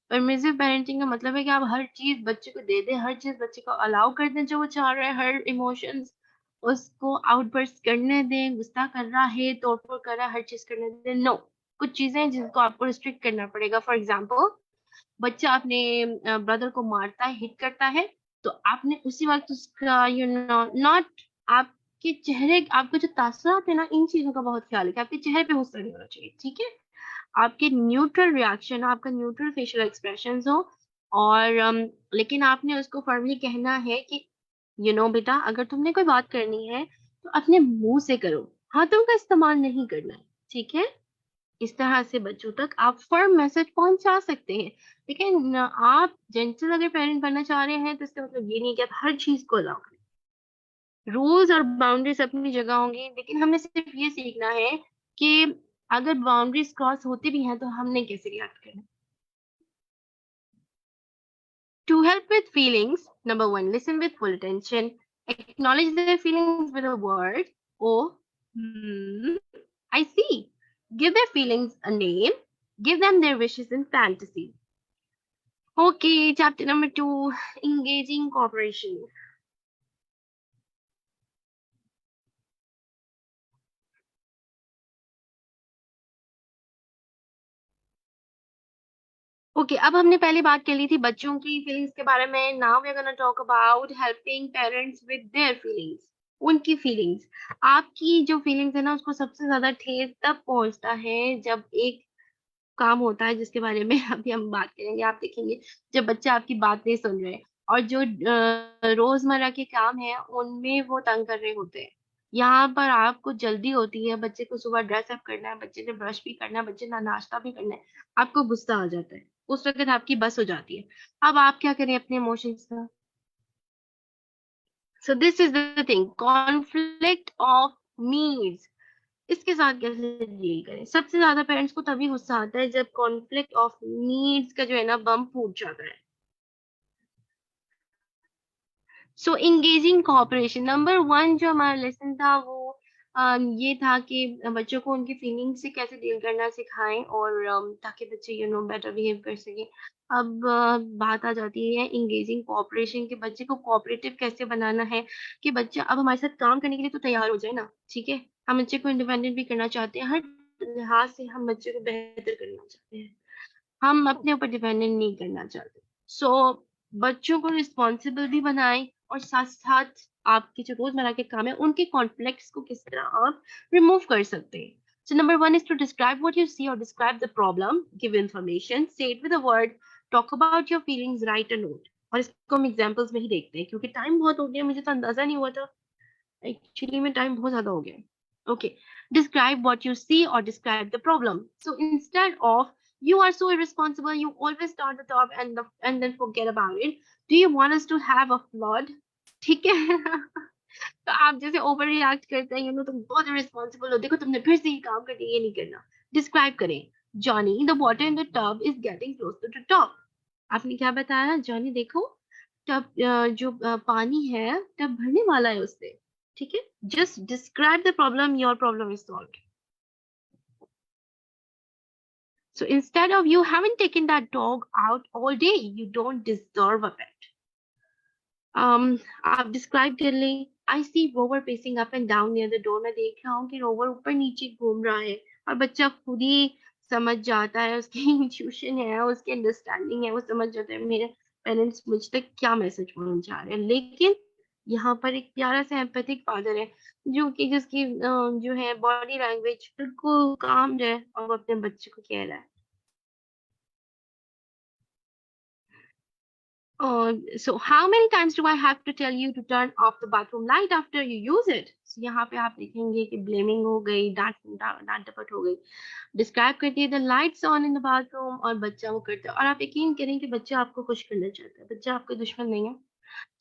परमिसिव पेरेंटिंग का मतलब है कि आप हर चीज बच्चे को दे दें, हर चीज बच्चे को अलाउ कर दें जो वो चाह रहा है, हर इमोशंस उसको आउटबर्स्ट करने दें, गुस्सा कर रहा है, तोड़फोड़ कर रहा है, हर चीज करने दें। नो, कुछ चीजें हैं जिनको आपको रिस्ट्रिक्ट करना पड़ेगा। फॉर एग्जाम्पल, बच्चा अपने ब्रदर को मारता है, हिट करता है, तो आपने उसी वक्त उसका नॉट, आपके चेहरे, आपको जो तासुरात है ना, इन चीजों का बहुत ख्याल है कि आपके चेहरे पे गुस्सा नहीं होना चाहिए, ठीक है। आपके न्यूट्रल रिएक्शन, आपका न्यूट्रल फेशियल एक्सप्रेशन हो। और लेकिन आपने उसको फर्मली कहना है कि बेटा, अगर तुमने कोई बात करनी है तो अपने मुंह से करो, हाथों का इस्तेमाल नहीं करना है, ठीक है। इस तरह से बच्चों तक आप फर्म मैसेज पहुंचा सकते हैं। लेकिन आप जेंटल अगर पेरेंट बनना चाह रहे हैं तो इसका मतलब ये नहीं कि आप हर चीज को अलाउ करें। रूल्स और बाउंड्रीज अपनी जगह होंगी, लेकिन हमें सिर्फ ये सीखना है कि अगर बाउंड्रीज क्रॉस होती भी हैं तो हमने कैसे रिएक्ट करना है। To help with feelings, number one, listen with full attention. Acknowledge their feelings with a word. Oh, I see. Give their feelings a name. Give them their wishes and fantasy. Okay, chapter number 2, engaging cooperation. Okay, अब हमने पहले बात कर ली थी बच्चों की फीलिंग्स के बारे में। Now we are gonna talk about helping parents with their feelings, उनकी फीलिंग्स। आपकी जो फीलिंग्स है ना, उसको सबसे ज्यादा ठेस तब पहुंचता है जब एक काम होता है जिसके बारे में अभी हम बात करेंगे। आप देखेंगे, जब बच्चे आपकी बात नहीं सुन रहे और जो रोजमर्रा के काम है उनमें वो तंग कर रहे होते हैं, यहाँ पर आपको जल्दी होती है, बच्चे को सुबह ड्रेसअप करना है, बच्चे ने ब्रश भी करना है, बच्चे ने नाश्ता भी करना है, आपको गुस्सा आ जाता है, उस वक्त आपकी बस हो जाती है। अब आप क्या करें अपने इमोशंस का? So this is the thing, conflict of needs, इसके साथ कैसे डील करें? सबसे ज्यादा पेरेंट्स को तभी गुस्सा आता है जब कॉन्फ्लिक्ट ऑफ नीड्स का जो है ना बम फूट जाता है। सो एंगेजिंग कोऑपरेशन, नंबर 1 जो हमारा लेसन था वो ये था कि बच्चों को उनकी फीलिंग्स से कैसे डील करना सिखाएं और ताकि बच्चे बेटर बिहेव कर सकें। अब बात आ जाती है इंगेजिंग कोऑपरेशन, के बच्चे को कोऑपरेटिव कैसे बनाना है कि बच्चा अब हमारे साथ काम करने के लिए तो तैयार हो जाए ना। ठीक है, हम बच्चे को इंडिपेंडेंट भी करना चाहते हैं, हर लिहाज से हम बच्चे को बेहतर करना चाहते हैं, हम अपने ऊपर डिपेंडेंट नहीं करना चाहते। सो बच्चों को रिस्पॉन्सिबल भी बनाएं और साथ साथ आपके जो रोजमर्रा के काम है उनके कॉन्फ्लिक्ट्स को किस तरह आप रिमूव कर सकते हैं। So number one is to describe what you see or describe the problem, give information, say it with a word, talk about your feelings, write a note. और इसको हम एग्जांपल्स में ही देखते हैं क्योंकि टाइम बहुत हो गया, मुझे तो अंदाजा नहीं हुआ था एक्चुअली में, टाइम बहुत ज्यादा हो गया। Okay, describe what you see or describe the problem. So instead of you are so irresponsible, you always start the top and then forget about it. Do you want us to have a flood? ठीक है। तो आप जैसे ओवर रिएक्ट करते हैं, तुम बहुत रिस्पॉन्सिबल हो, देखो तुमने फिर से ये काम कर दिया, ये नहीं करना। डिस्क्राइब करें, Johnny the water in the tub is getting close to the top. आपने क्या बताया, जॉनी देखो टब, जो पानी है टब भरने वाला है उससे। ठीक है, just describe the problem, your problem is solved. So instead of you haven't taken that dog out all day, you don't deserve a pet. आप डिस्क्राइब कर लें, I see Rover pacing up and down near the door. मैं देख रहा हूँ कि रोवर ऊपर नीचे घूम रहा है, और बच्चा खुद ही समझ जाता है, उसकी इंट्यूशन है, उसकी अंडरस्टैंडिंग है, वो समझ जाता है मेरे पेरेंट्स मुझ तक क्या मैसेज पहुंचा रहे हैं। लेकिन यहाँ पर एक प्यारा सा एम्पैथिक फादर है जो कि जिसकी जो है बॉडी लैंग्वेज बिल्कुल काम है और वो अपने बच्चे को कह रहा है। So how many times do I have to tell you to turn off the bathroom light after you use it? So यहाँ पे आप देखेंगे कि ब्लेमिंग हो गई, डांट डपट हो गई। डिस्क्राइब करती है the lights on in the bathroom, और बच्चा वो करता है, और आप यकीन करें कि बच्चा आपको खुश करना चाहता है, बच्चा आपका दुश्मन नहीं है।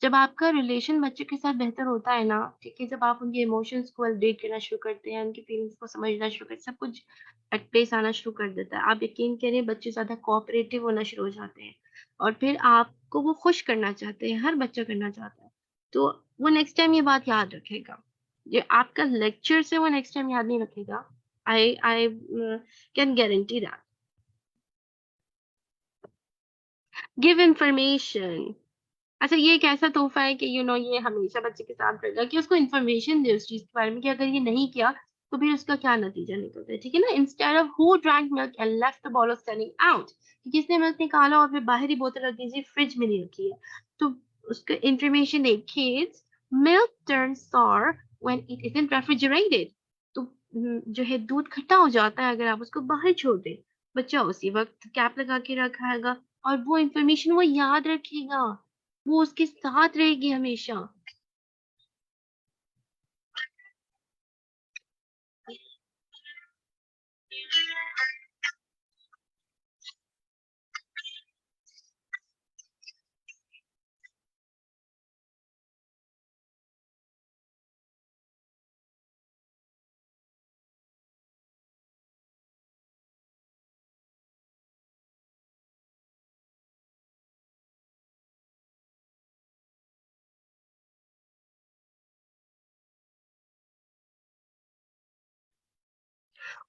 जब आपका रिलेशन बच्चे के साथ बेहतर होता है ना, ठीक है, जब आप उनके इमोशंस को वैलिडेट करना शुरू करते हैं, उनकी फीलिंग्स को समझना शुरू करते हैं, सब कुछ एट प्लेस आना शुरू कर देता है। आप यकीन करें बच्चे ज्यादा कोऑपरेटिव होना शुरू हो जाते हैं, और फिर आपको वो खुश करना चाहते हैं, हर बच्चा करना चाहता है। तो वो नेक्स्ट टाइम ये बात याद रखेगा, ये आपका लेक्चर से वो नेक्स्ट टाइम याद नहीं रखेगा। I can guarantee that. Give information. अच्छा, ये एक ऐसा तोहफा है कि ये हमेशा बच्चे के साथ रहेगा कि उसको इन्फॉर्मेशन दे उस चीज के बारे में कि अगर ये नहीं किया तो फिर उसका क्या नतीजा निकलता है। ठीक है ना, instead of who drank milk and left the bottle standing out, कि किसने मिल्क निकाला और फिर बाहर ही बोतल रख दीजिए, फ्रिज में नहीं रखी है। तो उसका इंफॉर्मेशन दे, kids milk turns sour when it isn't refrigerated. तो जो है दूध खट्टा हो जाता है अगर आप उसको बाहर छोड़ दें। बच्चा उसी वक्त कैप लगा के रखाएगा, और वो इंफॉर्मेशन वो याद रखेगा, वो उसके साथ रहेगी हमेशा।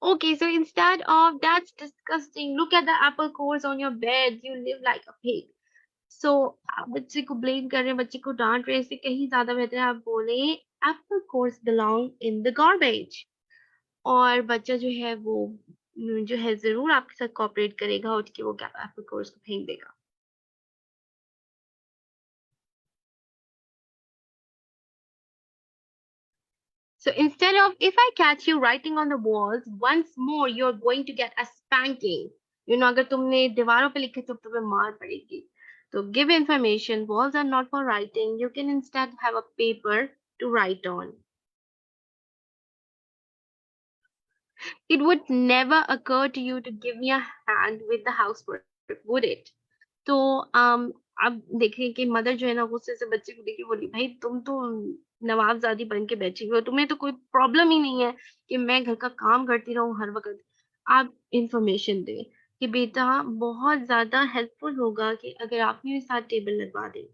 Okay, so instead of that's disgusting, look at the apple cores on your bed, you live like a pig. So आप बच्चे को ब्लेम कर रहे हैं, बच्चे को डांट रहे हैं, इससे कहीं ज्यादा बेहतर है आप बोले apple cores belong in the garbage। और बच्चा जो है वो जो है जरूर आपके साथ कोऑपरेट करेगा, उठ के वो एप्पल कोर्स को फेंक देगा। So instead of if I catch you writing on the walls once more, you're going to get a spanking. अगर तुमने दीवारों पे लिखे तो तुम्हें मार पड़ेगी। तो give information. Walls are not for writing. You can instead have a paper to write on. It would never occur to you to give me a hand with the housework, would it? तो अब देखिए कि मदर जो है ना गुस्से से बच्चे को देखिए बोली, भाई तुम तो नवाबजादी बन के बैठी हुई हो, तुम्हें तो कोई प्रॉब्लम ही नहीं है कि मैं घर का काम करती रहूं हर वक्त। आप इंफॉर्मेशन दें कि बेटा बहुत ज्यादा हेल्पफुल होगा कि अगर आप मेरे साथ टेबल लगवा दें।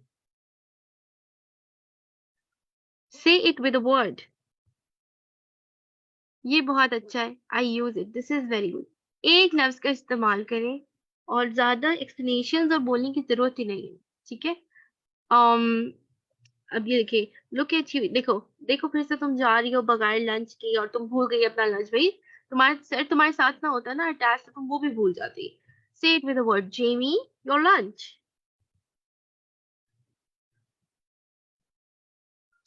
से इट विद अ वर्ड। ये बहुत अच्छा है, I use it, this is very good. एक लफ्ज का इस्तेमाल करें और ज्यादा एक्सप्लेनेशन और बोलने की जरूरत ही नहीं है, ठीक है। um, अब ये देखिए, लुक एट यू, देखो देखो, फिर से तुम जा रही हो बगैर लंच की और तुम भूल गई अपना लंच। भाई तुम्हारे सर तुम्हारे साथ ना होता ना अटैच, तो तुम वो भी भूल जाती। Say it with the word Jamie, your lunch.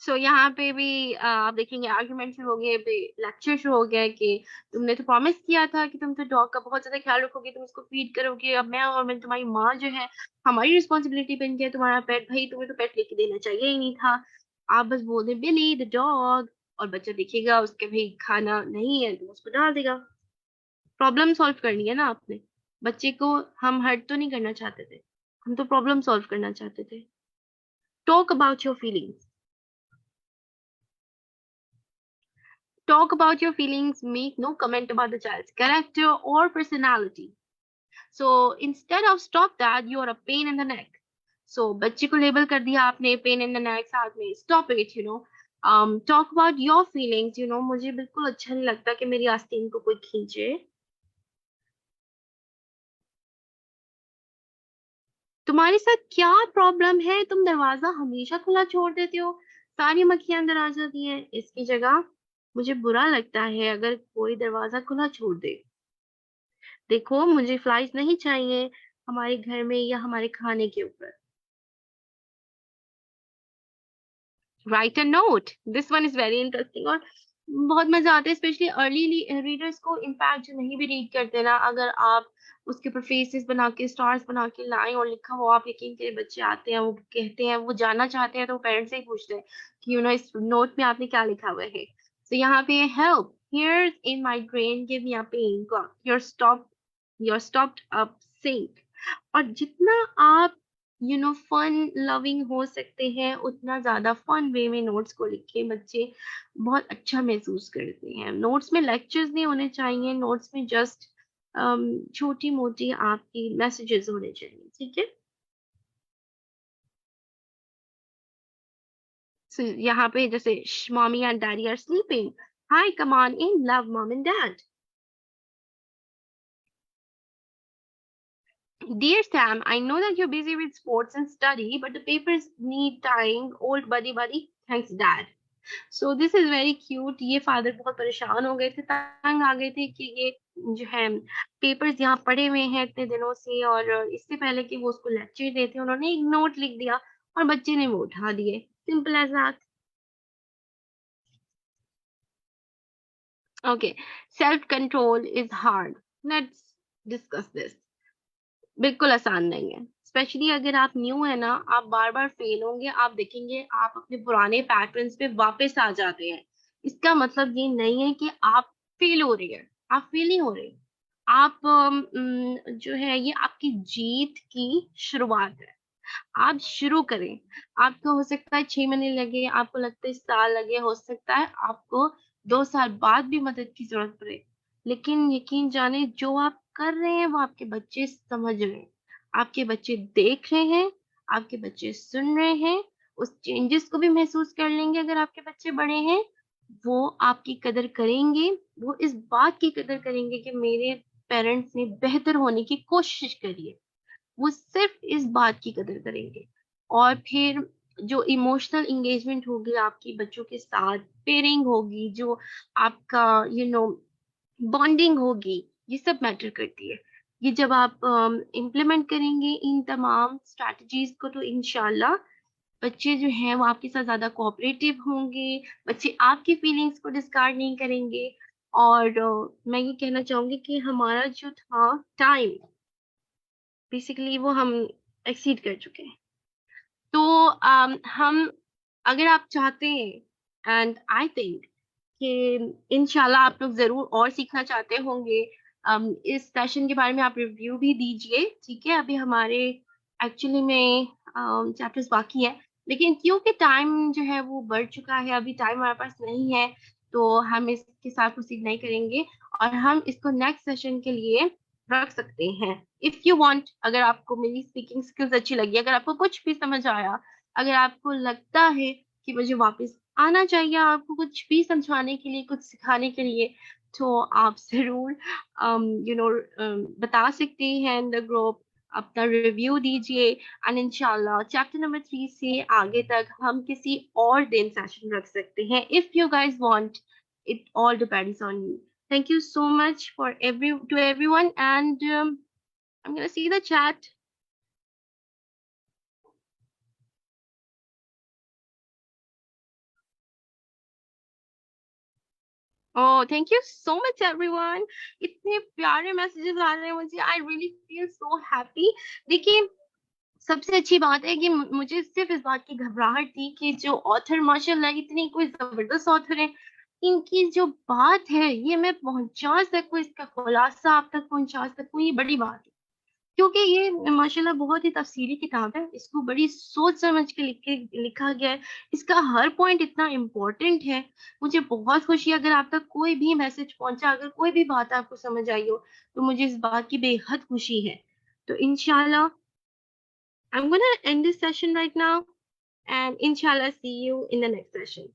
So यहाँ पे भी आप देखेंगे आर्गुमेंट शुरू हो गए, लेक्चर शुरू हो गया कि तुमने तो प्रॉमिस किया था कि तुम तो डॉग का बहुत ज्यादा ख्याल रखोगे, तुम उसको फीड करोगे। अब मैं तुम्हारी माँ जो है, हमारी रिस्पॉन्सिबिलिटी बन गया तुम्हारा पेट। भाई तुम्हें तो पेट लेके देना चाहिए ही नहीं था। आप बस बोल दे बिली द डॉग, और बच्चा देखेगा उसके भाई खाना नहीं है तो उसको डाल देगा। प्रॉब्लम सॉल्व करनी है ना आपने। बच्चे को हम हर्ट तो नहीं करना चाहते थे, हम तो प्रॉब्लम सॉल्व करना चाहते थे। Talk about your feelings. Talk about your feelings, make no comment about the child's character or personality. So instead of stop that, you are a pain in the neck. So बच्चे को लेबल कर दिया आपने pain in the neck साथ में, stop it, you know. Talk about your feelings, you know. मुझे बिल्कुल अच्छा नहीं लगता कि मेरी आस्तीन को कोई खींचे। तुम्हारे साथ क्या प्रॉब्लम है, तुम दरवाजा हमेशा खुला छोड़ देते हो, सारी मक्खियां अंदर आ जाती हैं। इसकी जगह मुझे बुरा लगता है अगर कोई दरवाजा खुला छोड़ दे। देखो मुझे फ्लाइज नहीं चाहिए हमारे घर में या हमारे खाने के ऊपर। Right a note, this one is very interesting. और बहुत मजा आता है स्पेशली अर्ली रीडर्स को। इनफैक्ट जो नहीं भी रीड करते ना, अगर आप उसके ऊपर फेसेस बना के स्टार्स बना के लाएं और लिखा हो, आप यकीन करिए बच्चे आते हैं, वो कहते हैं, वो जानना चाहते हैं, तो पेरेंट्स से ही पूछते हैं कि यू नो इस नोट में आपने क्या लिखा हुआ है। तो यहाँ पे help here in my brain give me a pen, your stopped up sink. और जितना आप फन लविंग हो सकते हैं, उतना ज्यादा फन वे में नोट्स को लिखे। बच्चे बहुत अच्छा महसूस करते हैं। नोट्स में लेक्चर्स नहीं होने चाहिए, नोट्स में जस्ट छोटी मोटी आपकी मैसेजेस होने चाहिए, ठीक है। So, यहाँ पे जैसे mommy and daddy are sleeping, hi come on in, love mom and dad. Dear Sam, I know that you're busy with sports and study, but the papers need tying. Old buddy, thanks dad. So this is very cute. ये फादर बहुत परेशान हो गए थे, तंग आ गए थे कि ये जो है पेपर्स यहाँ पड़े हुए हैं इतने दिनों से, और इससे पहले कि वो उसको लेक्चर देते उन्होंने एक नोट लिख दिया और बच्चे ने वो उठा दिए। Simple as that. Okay, self control is hard, let's discuss this. बिल्कुल आसान नहीं है, स्पेशली अगर आप न्यू है ना, आप बार बार फेल होंगे। आप देखेंगे आप अपने पुराने पैटर्न्स पे वापस आ जाते हैं। इसका मतलब ये नहीं है कि आप फेल हो रहे हैं, आप फेल नहीं हो रहे। आप जो है ये आपकी जीत की शुरुआत है। आप शुरू करें। आपको हो सकता है 6 महीने लगे, आपको लगता है साल लगे, हो सकता है आपको 2 साल बाद भी मदद की जरूरत पड़े। लेकिन यकीन जाने जो आप कर रहे हैं वो आपके बच्चे समझ रहे हैं, आपके बच्चे देख रहे हैं, आपके बच्चे सुन रहे हैं। उस चेंजेस को भी महसूस कर लेंगे। अगर आपके बच्चे बड़े हैं, वो आपकी कदर करेंगे। वो इस बात की कदर करेंगे कि मेरे पेरेंट्स ने बेहतर होने की कोशिश करी है। वो सिर्फ इस बात की कदर करेंगे। और फिर जो इमोशनल इंगेजमेंट होगी आपकी बच्चों के साथ, पेयरिंग होगी, जो आपका बॉन्डिंग होगी, ये सब मैटर करती है। ये जब आप इम्प्लीमेंट करेंगे इन तमाम स्ट्रैटेजीज को, तो इंशाल्लाह बच्चे जो हैं वो आपके साथ ज्यादा कोऑपरेटिव होंगे। बच्चे आपकी फीलिंग्स को डिस्कार्ड नहीं करेंगे। और मैं ये कहना चाहूंगी कि हमारा जो था टाइम, बेसिकली वो हम एक्सीड कर चुके हैं। तो हम, अगर आप चाहते हैं, एंड आई थिंक कि इंशाल्लाह आप लोग जरूर और सीखना चाहते होंगे, इस सेशन के बारे में आप रिव्यू भी दीजिए, ठीक है। अभी हमारे एक्चुअली में चैप्टर्स बाकी है, लेकिन क्योंकि टाइम जो है वो बढ़ चुका है, अभी टाइम हमारे पास नहीं है, तो हम इसके साथ प्रोसीड नहीं करेंगे। और हम इसको नेक्स्ट सेशन के लिए रख सकते हैं, इफ यू वांट। अगर आपको मेरी स्पीकिंग स्किल्स अच्छी लगी, अगर आपको कुछ भी समझ आया, अगर आपको लगता है कि मुझे वापस आना चाहिए आपको कुछ भी समझाने के लिए, कुछ सिखाने के लिए, तो आप ज़रूर बता सकते हैं इन द ग्रुप, अपना रिव्यू दीजिए एंड इंशाल्लाह चैप्टर नंबर 3 से आगे तक हम किसी और दिन सेशन रख सकते हैं। If you guys want, it all depends on you. Thank you so much for everyone, and I'm gonna see the chat. Oh, thank you so much everyone. इतने प्यारे मैसेजेस आ रहे हैं मुझे। I really feel so happy. देखिए, सबसे अच्छी बात है कि मुझे सिर्फ इस बात की घबराहट थी कि जो ऑथर माशाल्लाह इतनी कोई जबरदस्त ऑथर है, इनकी जो बात है ये मैं पहुंचा सकूं, इसका खुलासा आप तक पहुंचा सकूं, ये बड़ी बात है। क्योंकि ये माशाल्लाह बहुत ही तफसीली किताब है, इसको बड़ी सोच समझ के लिखा गया है, इसका हर पॉइंट इतना इम्पोर्टेंट है। मुझे बहुत खुशी है अगर आप तक कोई भी मैसेज पहुंचा, अगर कोई भी बात आपको समझ आई हो, तो मुझे इस बात की बेहद खुशी है। तो इंशाल्लाह I'm gonna end this session right now, and inshallah see you in the next session.